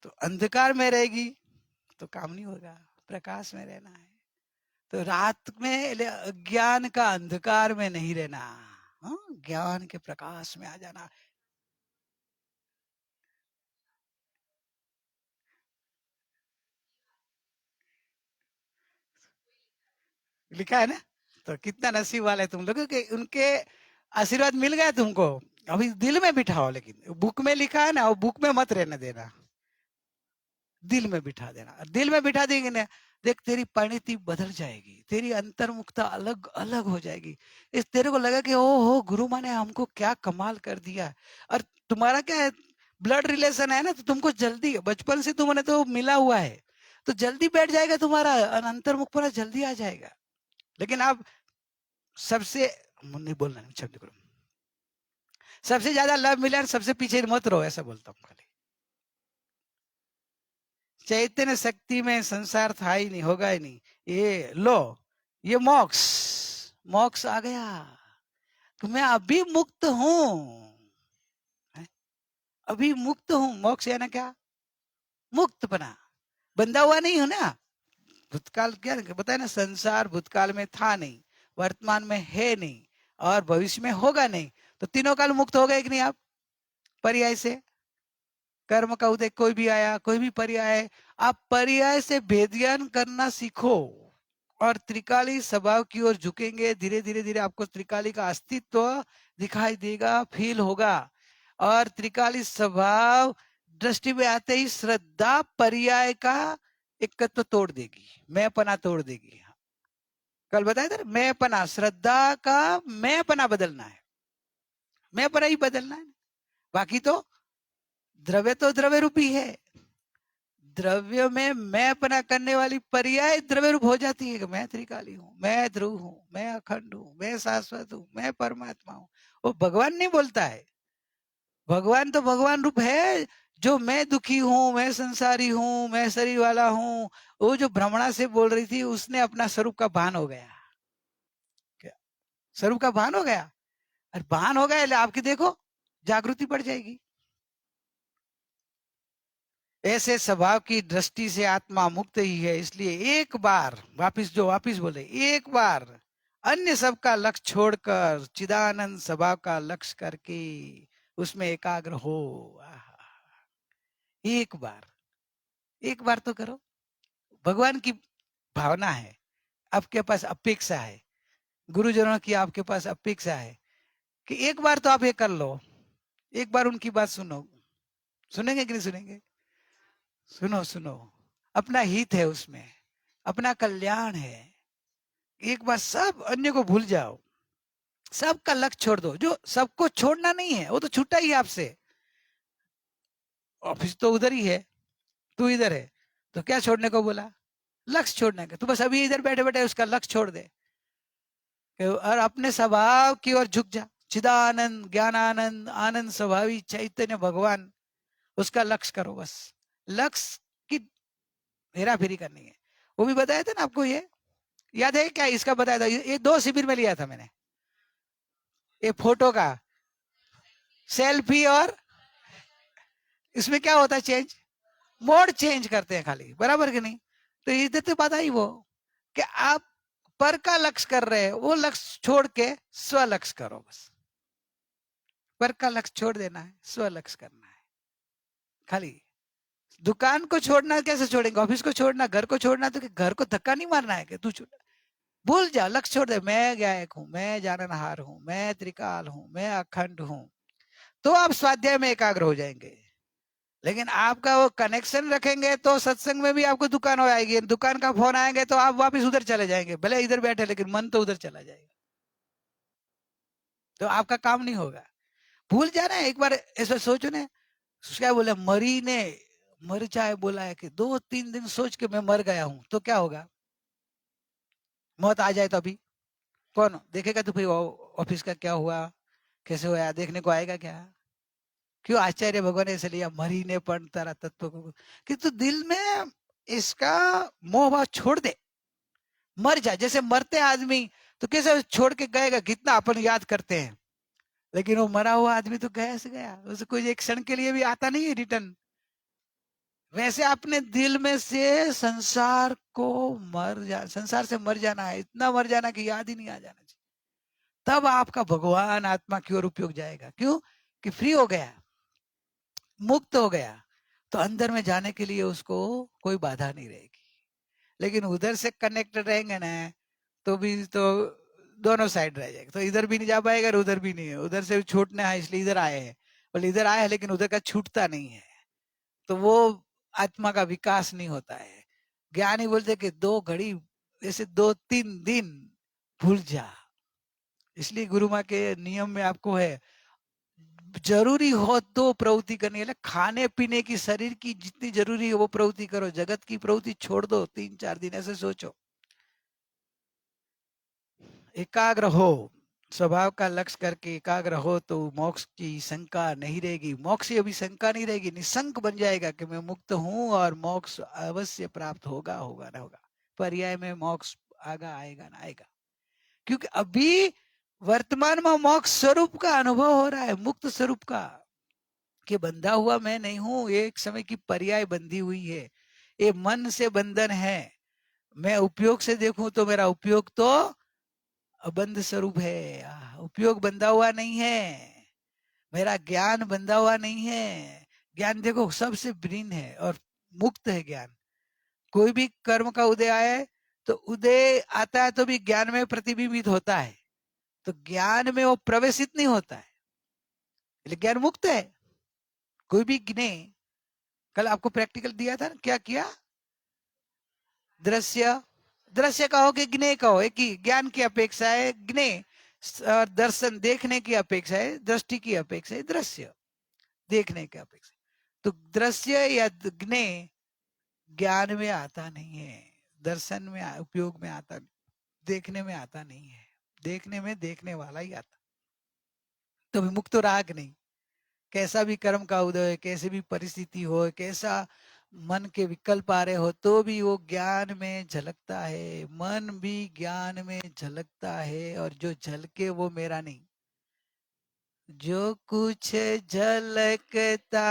E: तो अंधकार में रहेगी तो काम नहीं होगा, प्रकाश में रहना है। तो रात में ज्ञान का अंधकार में नहीं रहना, हाँ, ज्ञान के प्रकाश में आ जाना। लिखा है ना? तो कितना नसीब वाले तुम लोग कि उनके आशीर्वाद मिल गया तुमको। अभी दिल में बिठाओ, लेकिन बुक में लिखा है ना, वो बुक में मत रहने देना, दिल में बिठा देना। दिल में बिठा देंगे ना, देख तेरी परिणति बदल जाएगी, तेरी अंतर्मुखता अलग अलग हो जाएगी। इस तेरे को लगा कि ओ हो, गुरु माँ ने हमको क्या कमाल कर दिया। और तुम्हारा क्या है, ब्लड रिलेशन है ना, तो तुमको जल्दी, बचपन से तुमने तो मिला हुआ है, तो जल्दी बैठ जाएगा तुम्हारा अंतर्मुख पर, जल्दी आ जाएगा। लेकिन आप सबसे नहीं बोलना, शब्द करो, सबसे ज्यादा लव मिले, सबसे पीछे मत रहो, ऐसा बोलता हूँ खाली। चैतन्य शक्ति में संसार था ही नहीं, होगा ही नहीं। ये लो, ये मोक्ष, मोक्ष आ गया तो मैं अभी मुक्त हूं, अभी मुक्त हूं। मोक्ष है ना क्या? मुक्त बना, बंधा हुआ नहीं हो ना। भूतकाल क्या बताया ना, संसार भूतकाल में था नहीं, वर्तमान में है नहीं, और भविष्य में होगा नहीं। तो तीनों काल मुक्त हो गए कि नहीं आप? पर्याय से, कर्म का उदय कोई भी आया, कोई भी पर्याय, आप पर्याय से भेद ज्ञान करना सीखो, और त्रिकाली स्वभाव की ओर झुकेंगे। धीरे धीरे धीरे आपको त्रिकाली का अस्तित्व दिखाई देगा, फील होगा। और त्रिकाली स्वभाव दृष्टि में आते ही श्रद्धा पर्याय का एकत्व तोड़ देगी, मैंपना तोड़ देगी। कल बताया था, मैंपना, श्रद्धा का मैंपना बदलना है, मैंपना ही बदलना है। बाकी तो द्रव्य तो द्रव्य रूपी है, द्रव्य में मैं अपना करने वाली पर्याय द्रव्य रूप हो जाती है कि मैं त्रिकाली हूँ, मैं ध्रुव हूँ, मैं अखंड हूँ, मैं शाश्वत हूँ, मैं परमात्मा हूँ। वो भगवान नहीं बोलता है, भगवान तो भगवान रूप है। जो मैं दुखी हूँ, मैं संसारी हूँ, मैं शरीर वाला हूँ, वो जो भ्रमणा से बोल रही थी, उसने अपना स्वरूप का भान हो गया। क्या स्वरूप का भान हो गया? और भान हो गया, आपकी देखो जागृति बढ़ जाएगी। ऐसे स्वभाव की दृष्टि से आत्मा मुक्त ही है। इसलिए एक बार वापिस बोले, एक बार अन्य सबका लक्ष्य छोड़कर चिदानंद स्वभाव का लक्ष्य करके उसमें एकाग्र हो। आहा, एक बार तो करो। भगवान की भावना है, आपके पास अपेक्षा है, गुरुजनों की आपके पास अपेक्षा है कि एक बार तो आप ये कर लो, एक बार उनकी बात सुनो। सुनेंगे कि नहीं सुनेंगे? सुनो सुनो, अपना हित है उसमें, अपना कल्याण है। एक बार सब अन्य को भूल जाओ, सबका लक्ष्य छोड़ दो। जो सबको छोड़ना नहीं है वो तो छूटा ही आपसे। ऑफिस तो उधर ही है, तू इधर है, तो क्या छोड़ने को बोला? लक्ष्य छोड़ने का। तू बस अभी इधर बैठे बैठे उसका लक्ष्य छोड़ दे और अपने स्वभाव की ओर झुक जा। चिदानंद, ज्ञानानंद, आनंद स्वभावी चैतन्य भगवान, उसका लक्ष्य करो। बस लक्ष्य की हेरा फेरी करनी है। वो भी बताया था ना आपको, ये याद है क्या? इसका बताया था, ये 2 शिविर में लिया था मैंने, ये फोटो का सेल्फी। और इसमें क्या होता है चेंज? मोड चेंज करते हैं खाली, बराबर कि नहीं? तो इधर तो बात आई वो कि आप पर का लक्ष्य कर रहे हैं, वो लक्ष्य छोड़ के स्व लक्ष्य करो। बस पर का लक्ष्य छोड़ देना है, स्व लक्ष्य करना है। खाली दुकान को छोड़ना कैसे छोड़ेंगे? ऑफिस को छोड़ना, घर को छोड़ना, तो घर को धक्का नहीं मारना है कि तू भूल जा, लक्ष्य छोड़ दे। मैं गायक हूं, मैं जाननहार हूं, मैं त्रिकाल हूं, मैं अखंड हूं। तो आप स्वाध्याय में एकाग्र हो जाएंगे। लेकिन आपका वो कनेक्शन रखेंगे तो सत्संग में भी आपको दुकान हो आएगी, दुकान का फोन आएंगे तो आप वापस उधर चले जाएंगे, भले इधर बैठे लेकिन मन तो उधर चला जाएगा, तो आपका काम नहीं होगा। भूल जाना है। एक बार ऐसा सोचो ना, क्या बोले मरी ने, मर जाए बोला है कि 2-3 दिन सोच के मैं मर गया हूं, तो क्या होगा? मौत आ जाए तो अभी कौन देखेगा? तो भाई ऑफिस का क्या हुआ, कैसे हुआ, देखने को आएगा क्या? क्यों आचार्य भगवान ऐसे लिया, मरी ने पण तारा तत्व को, कि तू दिल में इसका मोह भाव छोड़ दे, मर जा। जैसे मरते आदमी तो कैसे छोड़ के गएगा, कितना अपन याद करते हैं, लेकिन वो मरा हुआ आदमी तो गया से गया, उसे कोई एक क्षण के लिए भी आता नहीं है रिटर्न। वैसे अपने दिल में से संसार को संसार से मर जाना है, इतना मर जाना कि याद ही नहीं आ जाना चाहिए। तब आपका भगवान आत्मा की ओर उपयोग जाएगा। क्यों? कि फ्री हो गया, मुक्त हो गया, तो अंदर में जाने के लिए उसको कोई बाधा नहीं रहेगी। लेकिन उधर से कनेक्टेड रहेंगे ना, तो भी तो दोनों साइड रह जाएगा, तो इधर भी नहीं जा पाएगा और उधर भी नहीं है। उधर से छूटना है इसलिए इधर आए हैं, और इधर आए हैं लेकिन उधर का छूटता नहीं है, तो वो आत्मा का विकास नहीं होता है। ज्ञानी बोलते कि 2 घड़ी जैसे 2-3 दिन भूल जा। इसलिए गुरु माँ के नियम में आपको है, जरूरी हो तो प्रवृत्ति करनी है। खाने पीने की, शरीर की जितनी जरूरी है वो प्रवृत्ति करो, जगत की प्रवृत्ति छोड़ दो 3-4 दिन, ऐसे सोचो। एकाग्र हो, स्वभाव का लक्ष्य करके एकाग्र हो तो मोक्ष की शंका नहीं रहेगी। मोक्ष की अभी शंका नहीं रहेगी, निशंक बन जाएगा कि मैं मुक्त हूं और मोक्ष अवश्य प्राप्त होगा, होगा ना होगा। पर्याय में मोक्ष आगा आएगा ना आएगा, क्योंकि अभी वर्तमान में मोक्ष स्वरूप का अनुभव हो रहा है, मुक्त स्वरूप का, कि बंधा हुआ मैं नहीं हूं, एक समय की पर्याय बंधी हुई है, ये मन से बंधन है। मैं उपयोग से देखूं तो मेरा उपयोग तो अबंध स्वरूप है, उपयोग बंधा हुआ नहीं है, मेरा ज्ञान बंधा हुआ नहीं है। ज्ञान देखो सबसे भिन्न है और मुक्त है ज्ञान। कोई भी कर्म का उदय आए तो उदय आता है तो भी ज्ञान में प्रतिबिंबित होता है, तो ज्ञान में वो प्रवेशित नहीं होता है, इसलिए ज्ञान मुक्त है। कोई भी गिने, कल आपको प्रैक्टिकल दिया था ना, क्या किया? दृश्य, दृश्य कहो कि ज्ञेय कहो, एक ही। ज्ञान की अपेक्षा है ज्ञेय, और दर्शन देखने की अपेक्षा है, दृष्टि की अपेक्षा है दृश्य, देखने की अपेक्षा। तो दृश्य या ज्ञेय ज्ञान में आता नहीं है, दर्शन में उपयोग में आता, देखने में आता नहीं है। देखने में देखने वाला ही आता, तो भी मुक्त राग नहीं। कैसा भी कर्म का उदय, कैसे भी परिस्थिति हो, कैसा मन के विकल्प आ रहे हो, तो भी वो ज्ञान में झलकता है, मन भी ज्ञान में झलकता है, और जो झलके वो मेरा नहीं। जो कुछ झलकता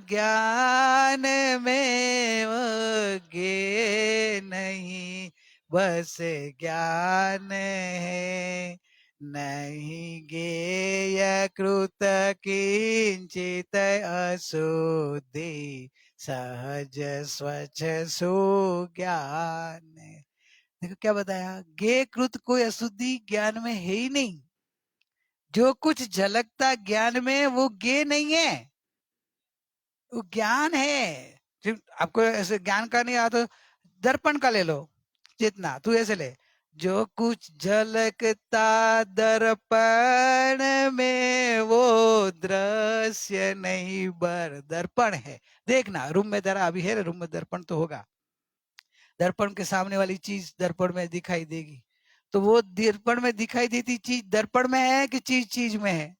E: ज्ञान में वो गे नहीं, बस ज्ञान है, नहीं गेय कृत किंचित अशुद्धि, सहज स्वच्छ सुज्ञान। देखो क्या बताया, गे कृत कोई अशुद्धि ज्ञान में है ही नहीं। जो कुछ झलकता ज्ञान में वो गे नहीं है, वो ज्ञान है। सिर्फ आपको ऐसे ज्ञान का नहीं आता तो दर्पण का ले लो, चेतना तू ऐसे ले, जो कुछ झलकता दर्पण में वो दृश्य नहीं बर दर्पण है। देखना रूम में जरा अभी है, रूम में दर्पण तो होगा, दर्पण के सामने वाली चीज दर्पण में दिखाई देगी। तो वो दर्पण में दिखाई देती चीज दर्पण में है कि चीज चीज में है?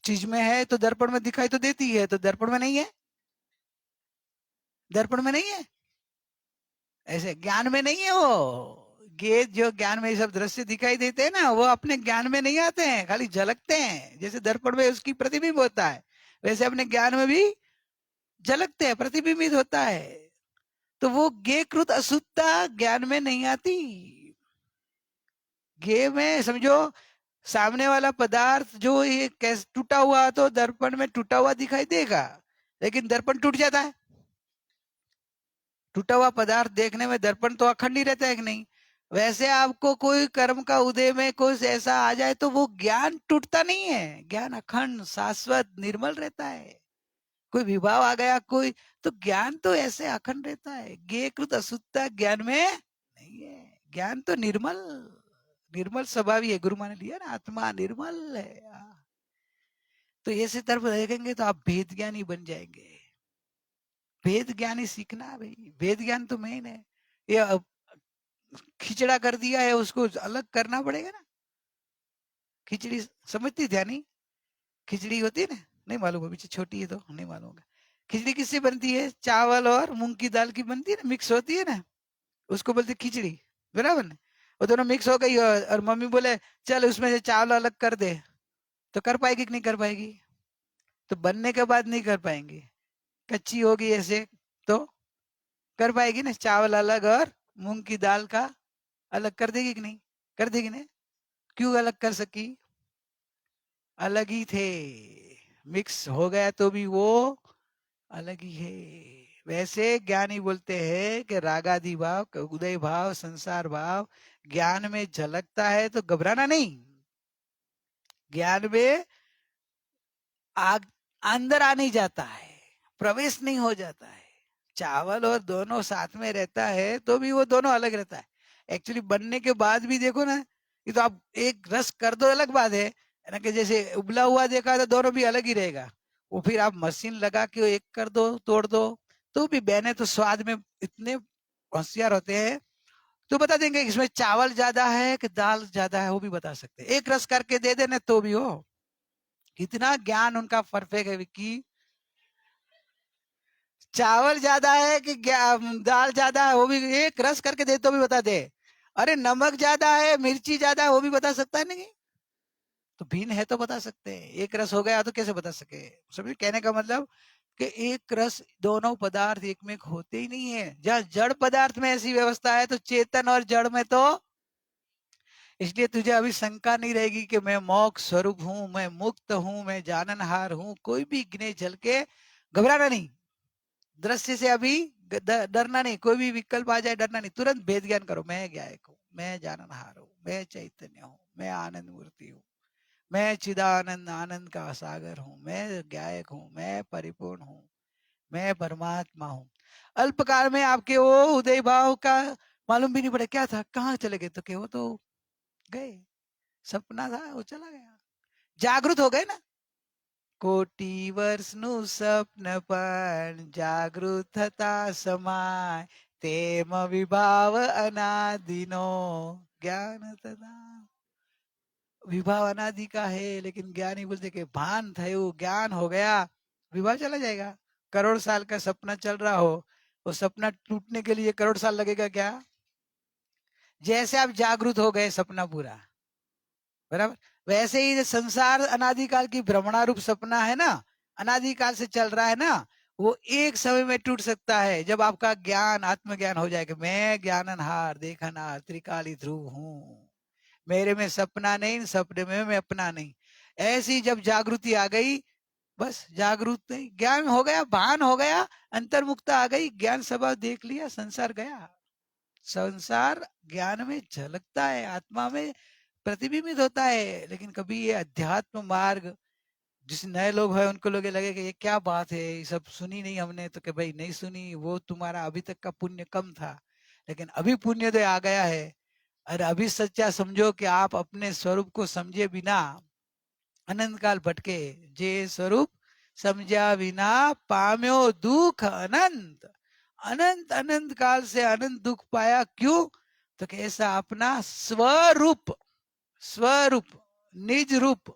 E: चीज में है तो दर्पण में दिखाई तो देती है, तो दर्पण में नहीं है, दर्पण में नहीं है। ऐसे ज्ञान में नहीं है वो। ये जो ज्ञान में ये सब दृश्य दिखाई देते हैं ना, वो अपने ज्ञान में नहीं आते हैं, खाली झलकते हैं। जैसे दर्पण में उसकी प्रतिबिंब होता है, वैसे अपने ज्ञान में भी झलकते हैं, प्रतिबिंबित होता है। तो वो गे कृत अशुद्धता ज्ञान में नहीं आती। गे में समझो सामने वाला पदार्थ जो ये कैसे टूटा हुआ, तो दर्पण में टूटा हुआ दिखाई देगा, लेकिन दर्पण टूट जाता है। टूटा हुआ पदार्थ देखने में दर्पण तो अखंड ही रहता है कि नहीं? वैसे आपको कोई कर्म का उदय में कुछ ऐसा आ जाए तो वो ज्ञान टूटता नहीं है, ज्ञान अखंड शाश्वत निर्मल रहता है। कोई विभाव आ गया कोई, तो ज्ञान तो ऐसे अखंड रहता है। ज्ञेय कृत अशुद्धता ज्ञान में नहीं है। ज्ञान तो निर्मल निर्मल स्वभावी है। गुरु माने लिया ना, आत्मा निर्मल है। तो ऐसे तरफ देखेंगे तो आप भेद ज्ञानी बन जाएंगे। वेद ज्ञान ही सीखना है भाई, वेद ज्ञान तो मेन है। ये खिचड़ा कर दिया है, उसको अलग करना पड़ेगा ना। खिचड़ी समझती ध्यानी, खिचड़ी होती है ना, नहीं मालूम अभी छोटी है तो नहीं मालूम होगा। खिचड़ी किससे बनती है? चावल और मूंग की दाल की बनती है ना, मिक्स होती है ना, उसको बोलते खिचड़ी, बराबर ना। वो दोनों मिक्स हो गई और मम्मी बोले चल उसमें से चावल अलग कर दे, तो कर पाएगी कि नहीं कर पाएगी? तो बनने के बाद नहीं कर पाएंगे। कच्ची होगी ऐसे तो कर पाएगी ना, चावल अलग और मूंग की दाल का अलग कर देगी कि नहीं? कर देगी ना। क्यों अलग कर सकी? अलग ही थे, मिक्स हो गया तो भी वो अलग ही है। वैसे ज्ञानी बोलते हैं कि रागादि भाव, उदय भाव, संसार भाव ज्ञान में झलकता है तो घबराना नहीं। ज्ञान में आग अंदर आ नहीं जाता है, प्रवेश नहीं हो जाता है। चावल और दोनों साथ में रहता है तो भी वो दोनों अलग रहता है। एक्चुअली बनने के बाद भी देखो ना, ये तो आप एक रस कर दो अलग बात है ना, कि जैसे उबला हुआ देखा तो दोनों भी अलग ही रहेगा। वो फिर आप मशीन लगा के एक कर दो, तोड़ दो, तो भी बहने तो स्वाद में इतने होशियार होते हैं, तो बता देंगे इसमें चावल ज्यादा है कि दाल ज्यादा है, वो भी बता सकते हैं। एक रस करके दे देने तो भी हो। कितना ज्ञान उनका परफेक्ट है विक्की। चावल ज्यादा है कि दाल ज्यादा है, वो भी एक रस करके दे तो भी बता दे। अरे नमक ज्यादा है, मिर्ची ज्यादा है, वो भी बता सकता है नहीं? तो भिन्न है तो बता सकते हैं। एक रस हो गया तो कैसे बता सके? समझे कहने का मतलब कि एक रस दोनों पदार्थ एक में होते ही नहीं है। जहाँ जड़ पदार्थ में ऐसी व्यवस्था है तो चेतन और जड़ में तो, इसलिए तुझे अभी शंका नहीं रहेगी कि मैं मोक्ष स्वरूप हूं, मैं मुक्त हूं, मैं जाननहार हूं। कोई भी गिने झल के घबराना नहीं, दृश्य से अभी डरना नहीं, कोई भी विकल्प आ जाए डरना नहीं, तुरंत भेद ज्ञान करो। मैं ज्ञायक हूँ, मैं जाननहार हूँ, मैं चैतन्य हूँ, मैं आनंद मूर्ति हूँ, मैं चिदानंद आनंद का सागर हूँ, मैं ज्ञायक हूँ, मैं परिपूर्ण हूँ, मैं परमात्मा हूँ। अल्पकाल में आपके वो उदय भाव का मालूम भी नहीं पड़ा क्या था, कहाँ चले गए, तो क्या वो तो गए, सपना था वो चला गया। जागृत हो गए ना। कोटि वर्ष नु स्वप्न पण जागृत થતા समाय तेम विभाव अनादिनो ज्ञान तदा। विभाव अनादि का है, लेकिन ज्ञानी बोलते कि भान थयो, ज्ञान हो गया, विभाव चला जाएगा। करोड़ साल का सपना चल रहा हो, वो सपना टूटने के लिए करोड़ साल लगेगा क्या? जैसे आप जागृत हो गए सपना पूरा, बराबर। वैसे ही जो संसार अनादिकाल की भ्रमणारूप सपना है ना, अनादिकाल से चल रहा है ना, वो एक समय में टूट सकता है जब आपका ज्ञान आत्मज्ञान हो जाएगा। मैं ज्ञाननहार देखनहार त्रिकाली ध्रुव हूँ, मेरे में सपना नहीं, सपने में मैं अपना नहीं। ऐसी जब जागृति आ गई, बस जागरूक नहीं, ज्ञान हो गया, भान हो गया, अंतर्मुक्ता आ गई, ज्ञान स्वभाव देख लिया, संसार गया। संसार ज्ञान में झलकता है, आत्मा में प्रतिबिंबित होता है। लेकिन कभी ये अध्यात्म मार्ग, जिस नए लोग हैं उनको लोग लगे कि ये क्या बात है, ये सब सुनी नहीं हमने, तो कि भाई नहीं सुनी, वो तुम्हारा अभी तक का पुण्य कम था, लेकिन अभी पुण्योदय आ गया है। और अभी सच्चा समझो कि आप अपने स्वरूप को समझे बिना अनंत काल भटके, जे स्वरूप समझा बिना पाम्यो दुख अनंत। अनंत अनंत काल से अनंत दुख पाया, क्यों? तो कि ऐसा अपना स्वरूप, स्वरूप निज रूप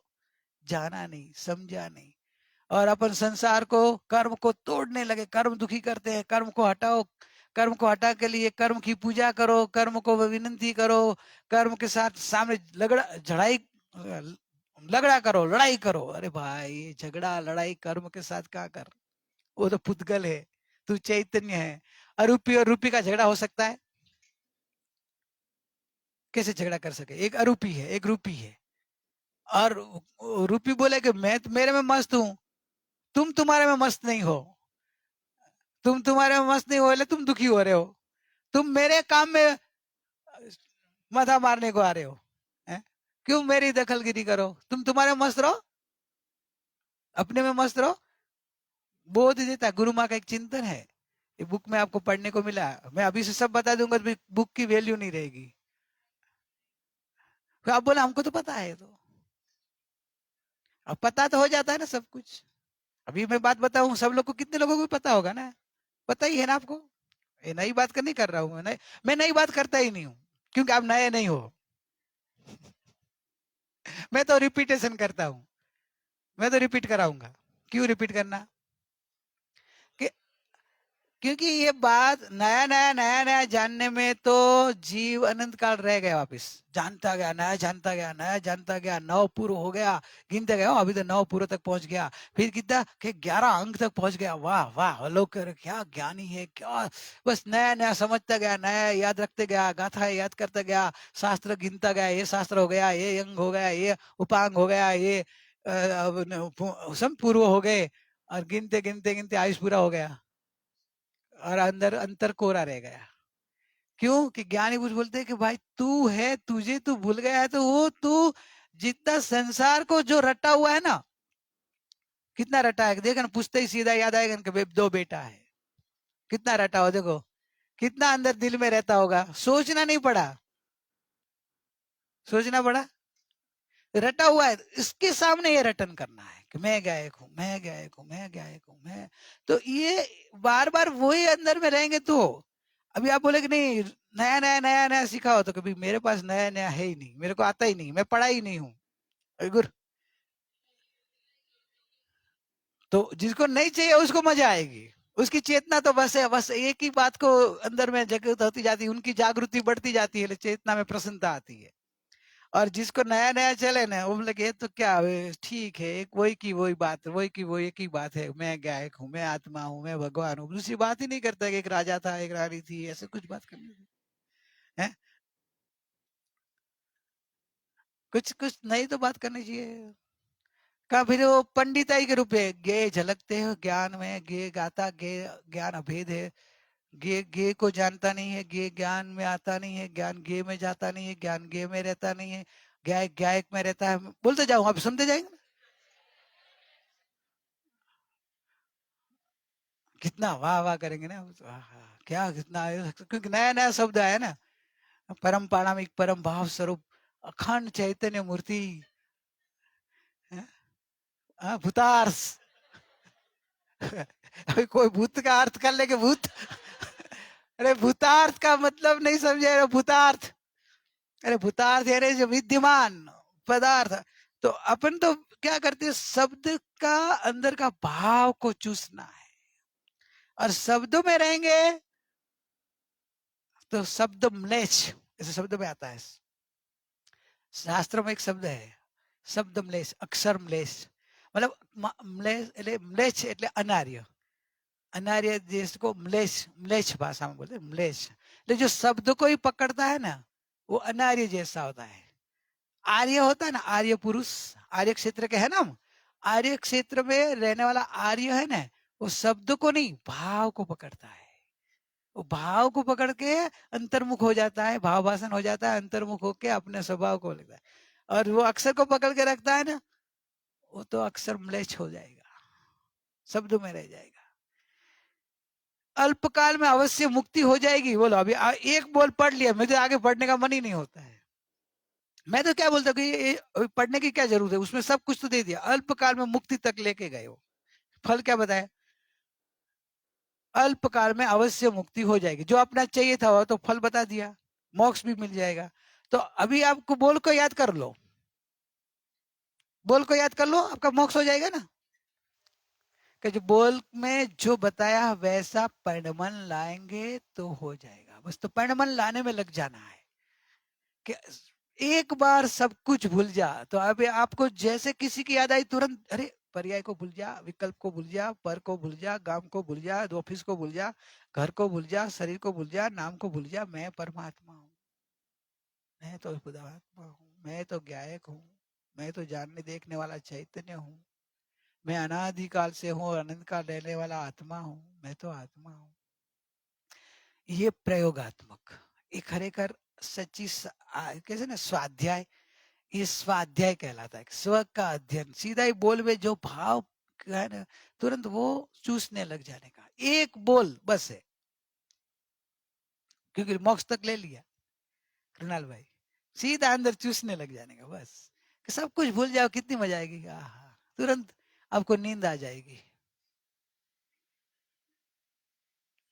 E: जाना नहीं, समझा नहीं। और अपन संसार को, कर्म को तोड़ने लगे, कर्म दुखी करते हैं, कर्म को हटाओ, कर्म को हटा के लिए कर्म की पूजा करो, कर्म को विनंती करो, कर्म के साथ सामने लगड़ा करो, लड़ाई करो। अरे भाई, झगड़ा लड़ाई कर्म के साथ क्या कर, वो तो पुद्गल है, तू चैतन्य है। अरूपी और रूपी का झगड़ा हो सकता है? कैसे झगड़ा कर सके? एक अरूपी है, एक रूपी है। और रूपी बोले कि मैं मेरे में मस्त हूं, तुम तुम्हारे में मस्त नहीं हो, तुम तुम्हारे में मस्त नहीं हो, तुम दुखी हो रहे हो, तुम मेरे काम में माथा मारने को आ रहे हो, है? क्यों मेरी दखलगिरी करो, तुम तुम्हारे में मस्त रहो, अपने में मस्त रहो। बोध देता गुरु माँ का एक चिंतन है, ये बुक में आपको पढ़ने को मिला। मैं अभी से सब बता दूंगा तो बुक की वैल्यू नहीं रहेगी। फिर आप बोले हमको तो पता है, तो अब पता तो हो जाता है ना सब कुछ। अभी मैं बात बताऊं, सब लोग को, कितने लोगों को पता होगा ना, पता ही है ना आपको। ये नई बात कर नहीं कर रहा हूं मैं नई बात करता ही नहीं हूं, क्योंकि आप नए नहीं हो। मैं तो रिपीटेशन करता हूं, मैं तो रिपीट कराऊंगा। क्यों रिपीट करना? कि क्योंकि ये बात नया नया नया नया जानने में तो जीव अनंत काल रह गया, वापिस जानता गया, नया जानता गया, नया जानता गया, 9 पूर्व हो गया, गिनते गया, अभी तो 9 पूर्व तक पहुंच गया, फिर कितना कि 11 अंक तक पहुंच गया। वाह वाह, लोग कह रहे क्या ज्ञानी है, क्या। बस नया नया समझता गया, नया याद रखते गया, गाथा याद करता गया, शास्त्र गिनता गया, ये शास्त्र हो गया, ये अंग हो गया, ये उपांग हो गया, ये सब पूर्व हो गए, और गिनते गिनते गिनते आयुष पूरा हो गया, और अंदर अंतर कोरा रह गया। क्यों? कि ज्ञानी पुरुष बोलते हैं कि भाई तू है, तुझे तू भूल गया है, तो वो तू जितना संसार को जो रटा हुआ है ना, कितना रटा है, देखो ना, पूछते ही सीधा याद आएगा कि 2 बेटा है, कितना रटा हो, देखो कितना अंदर दिल में रहता होगा। सोचना नहीं पड़ा, सोचना पड़ा, रटा हुआ है, इसके सामने ये रटन करना है कि मैं गायक हूं, मैं गायक हूं, मैं गायक हूं, मैं। तो ये बार बार वही अंदर में रहेंगे तो। अभी आप बोले कि नहीं, नया नया नया नया सिखाओ, तो कभी मेरे पास नया नया है ही नहीं, मेरे को आता ही नहीं, मैं पढ़ा ही नहीं हूँ। गुर तो जिसको नहीं चाहिए उसको मजा आएगी, उसकी चेतना तो बस है, बस एक ही बात को अंदर में जागृत होती जाती है, उनकी जागृति बढ़ती जाती है, चेतना में प्रसन्नता आती है। और जिसको नया नया चले ना, वो बोले कि ये तो क्या है, ठीक है, एक वही की वही बात, वही की वही एक ही बात है, मैं गायक हूँ, मैं आत्मा हूँ, मैं भगवान हूँ, दूसरी बात ही नहीं करता कि एक राजा था, एक रानी थी, ऐसे कुछ बात करनी है। कुछ कुछ नई तो बात करनी चाहिए। का फिर वो पंडिताई के रूप में गे झलकते हो ज्ञान में, गे गाता, गे ज्ञान अभेद है, गे गे को जानता नहीं है, गे ज्ञान में आता नहीं है, ज्ञान गे में जाता नहीं है, ज्ञान गे में रहता नहीं है, गायक गायक में रहता है। बोलते जाऊं, आप सुनते जाएंगे ना, कितना वाह वाह करेंगे ना। क्या कितना, क्योंकि नया नया शब्द आया ना, परम पाणामिक, परम भाव स्वरूप, अखंड चैतन्य मूर्ति, भूतार्थ। अभी कोई भूत का अर्थ कर ले के भूत, अरे भूतार्थ का मतलब नहीं समझे, अरे भूतार्थ, अरे भूतार्थ यानी जो विद्यमान पदार्थ। तो अपन तो क्या करते हैं, शब्द का अंदर का भाव को चूसना है, और शब्दों में रहेंगे तो शब्द म्लेच्छ, ऐसे शब्द में आता है, शास्त्र में एक शब्द है, शब्द म्लेच्छ, अक्षर म्लेच्छ, मतलब म्लेच्छ એટલે અનાર્ય, अनार्य देश को म्लेच्छ, म्लेच्छ भाषा में बोलते हैं म्लेच्छ। लेकिन जो शब्द को ही पकड़ता है ना, वो अनार्य जैसा होता है। आर्य होता है ना, आर्य पुरुष, आर्य क्षेत्र के है ना हम, आर्य क्षेत्र में रहने वाला आर्य है ना, वो शब्द को नहीं भाव को पकड़ता है। वो भाव को पकड़ के अंतर्मुख हो जाता है, भाव भाषण हो जाता है, अंतर्मुख होके अपने स्वभाव को लेता है। और वो अक्षर को पकड़ के रखता है ना, वो तो अक्षर म्लेच्छ हो जाएगा, शब्द में रह जाएगा। अल्पकाल में अवश्य मुक्ति हो जाएगी। बोलो अभी एक बोल पढ़ लिया, मुझे आगे पढ़ने का मन ही नहीं होता है। मैं तो क्या बोलता हूँ कि ये पढ़ने की क्या जरूरत है, उसमें सब कुछ तो दे दिया। अल्पकाल में मुक्ति तक लेके गए हो, फल क्या बताया? अल्पकाल में अवश्य मुक्ति हो जाएगी, जो अपना चाहिए था वो तो फल बता दिया, मोक्ष भी मिल जाएगा। तो अभी आपको बोल को याद कर लो, बोल को याद कर लो, आपका मोक्ष हो जाएगा ना। कि जो बोल में जो बताया वैसा परिणमन लाएंगे तो हो जाएगा। बस तो परिणमन लाने में लग जाना है कि एक बार सब कुछ भूल जा। तो अभी आपको जैसे किसी की याद आई तुरंत, अरे पर्याय को भूल जा, विकल्प को भूल जा, पर को भूल जा, गांव को भूल जा, ऑफिस को भूल जा, घर को भूल जा, शरीर को भूल जा, नाम को भूल जा। मैं परमात्मा हूँ, मैं तो खुदात्मा हूँ, मैं तो ज्ञायक हूँ, मैं तो जानने देखने वाला चैतन्य हूँ, मैं अनादिकाल से हूँ और अनंत काल रहने वाला आत्मा हूँ, मैं तो आत्मा हूँ। ये प्रयोगात्मक, ये खरेखर सच्ची कैसे ना स्वाध्याय, ये स्वाध्याय कहलाता है। स्व का अध्ययन, सीधा ही बोल में जो भाव है ना, तुरंत वो चूसने लग जाने का। एक बोल बस है, क्योंकि मोक्ष तक ले लिया कृणाल भाई, सीधा अंदर चूसने लग जाने का बस। कि सब कुछ भूल जाओ, कितनी मजा आएगी, आहा, तुरंत आपको नींद आ जाएगी,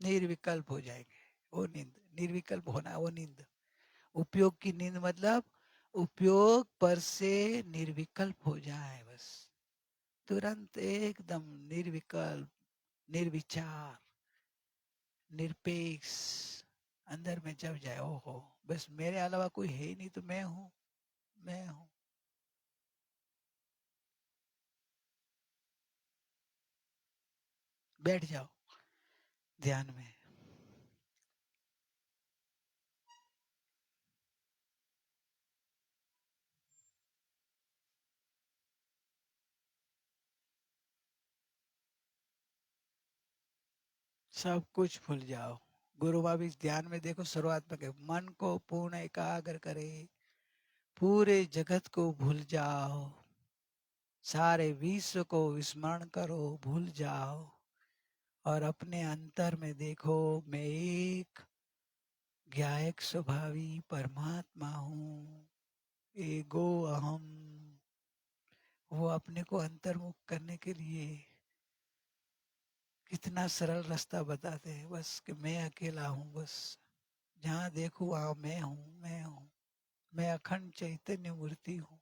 E: निर्विकल्प हो जाएंगे। वो नींद, निर्विकल्प होना वो नींद, उपयोग की नींद मतलब उपयोग पर से निर्विकल्प हो जाए बस, तुरंत एकदम निर्विकल्प, निर्विचार, निरपेक्ष अंदर में जब जाए, ओहो बस मेरे अलावा कोई है ही नहीं, तो मैं हूँ, मैं हूँ। बैठ जाओ ध्यान में। सब कुछ भूल जाओ। गुरु बाबा इस ध्यान में देखो, शुरुआत में मन को पूर्ण एकाग्र करे, पूरे जगत को भूल जाओ, सारे विश्व को विस्मरण करो, भूल जाओ, और अपने अंतर में देखो, मैं एक ज्ञायक स्वभावी परमात्मा हूँ, एगो अहम। वो अपने को अंतर्मुख करने के लिए कितना सरल रास्ता बताते हैं, बस कि मैं अकेला हूँ, बस जहाँ देखूं वहां मैं हूँ, मैं हूँ, मैं अखंड चैतन्य मूर्ति हूँ।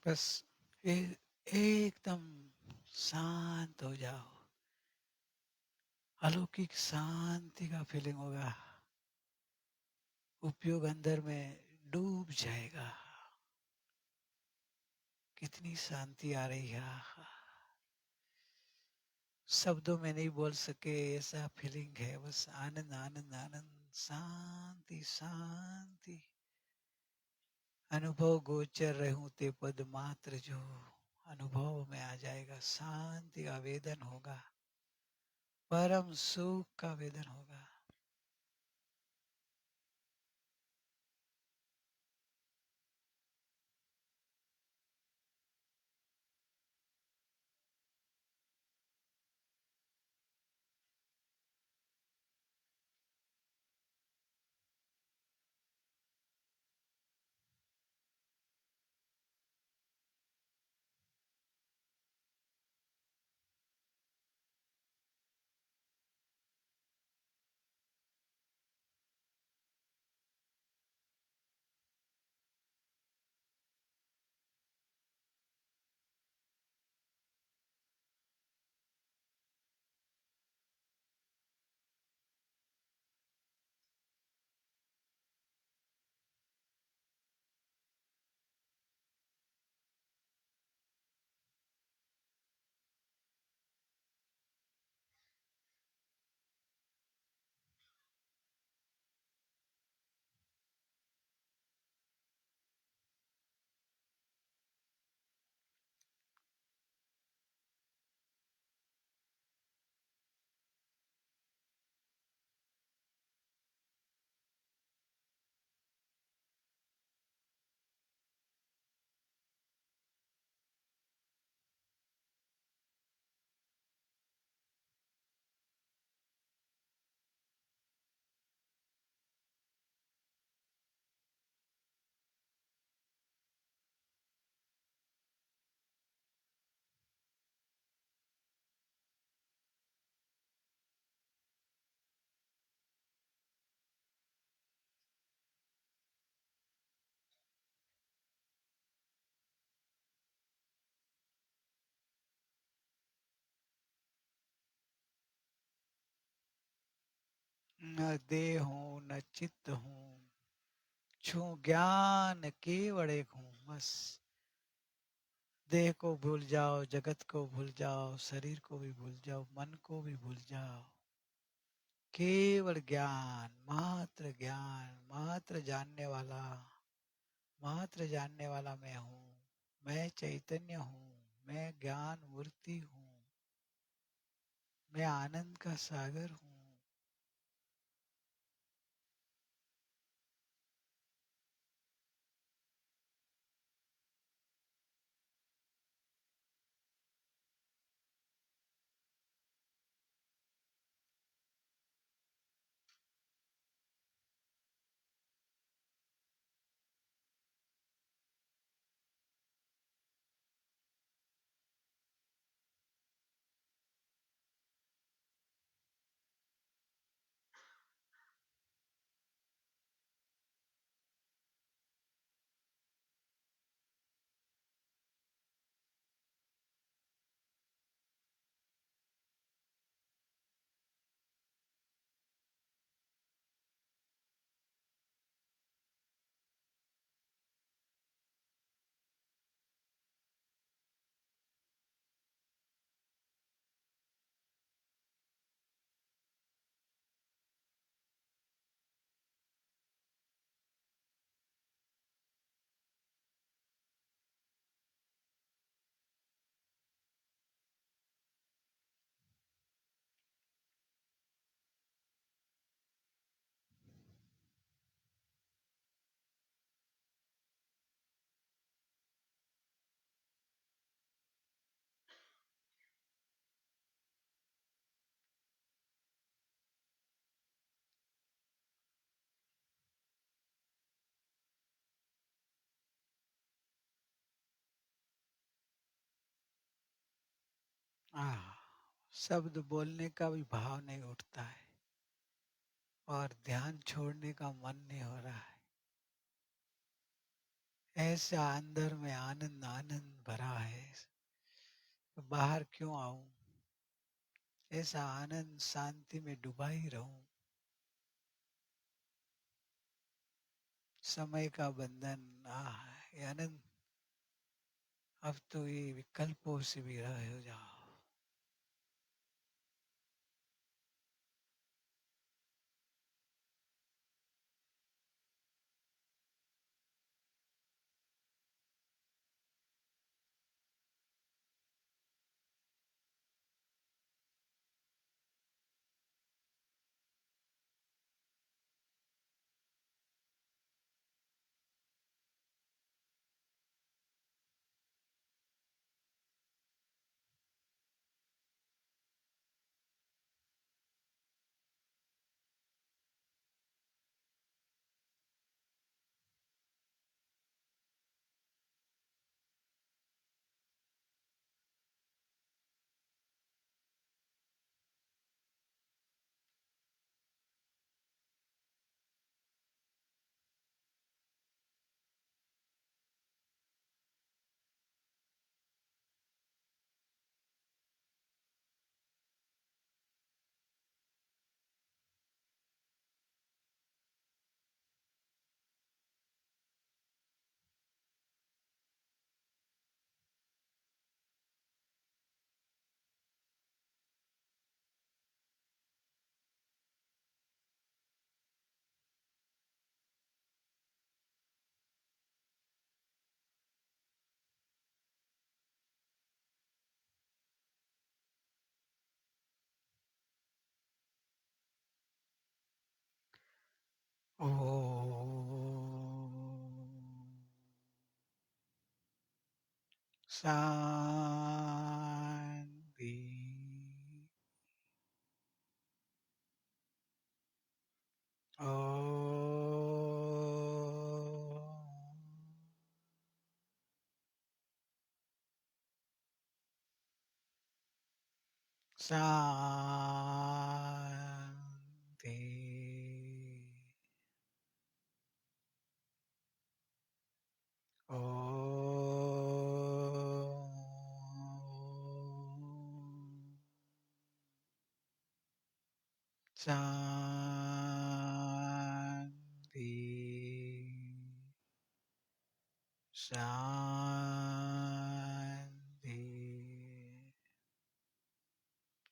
E: बस एकदम शांत हो जाओ, अलौकिक शांति का फीलिंग होगा, उपयोग अंदर में डूब जाएगा। कितनी शांति आ रही है, शब्दों में नहीं बोल सके ऐसा फीलिंग है। बस आनंद आनंद आनंद, शांति शांति, अनुभव गोचर रहूं ते पद मात्र जो अनुभव में आ जाएगा। शांति का वेदन होगा, परम सुख का वेदन होगा। न देह हूँ न चित्त हूँ, छू ज्ञान केवल एक हूँ। बस देह को भूल जाओ, जगत को भूल जाओ, शरीर को भी भूल जाओ, मन को भी भूल जाओ। केवल ज्ञान, मात्र जानने वाला मैं हूँ। मैं चैतन्य हूँ, मैं ज्ञान मूर्ति हूँ, मैं आनंद का सागर हूँ। शब्द बोलने का भी भाव नहीं उठता है और ध्यान छोड़ने का मन नहीं हो रहा है। ऐसा अंदर में आनंद आनंद भरा है, तो बाहर क्यों आऊं? ऐसा आनंद शांति में डूबा ही रहूं। समय का बंधन, ये आनंद, अब तो ये विकल्पों से भी रह हो जाओ। ओ शांति। ओ शांति। ओ शांति। शांति।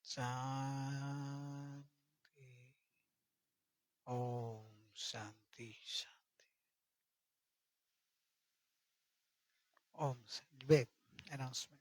E: शांति। ओम शांति शांति। ओम शांति। Big announcement.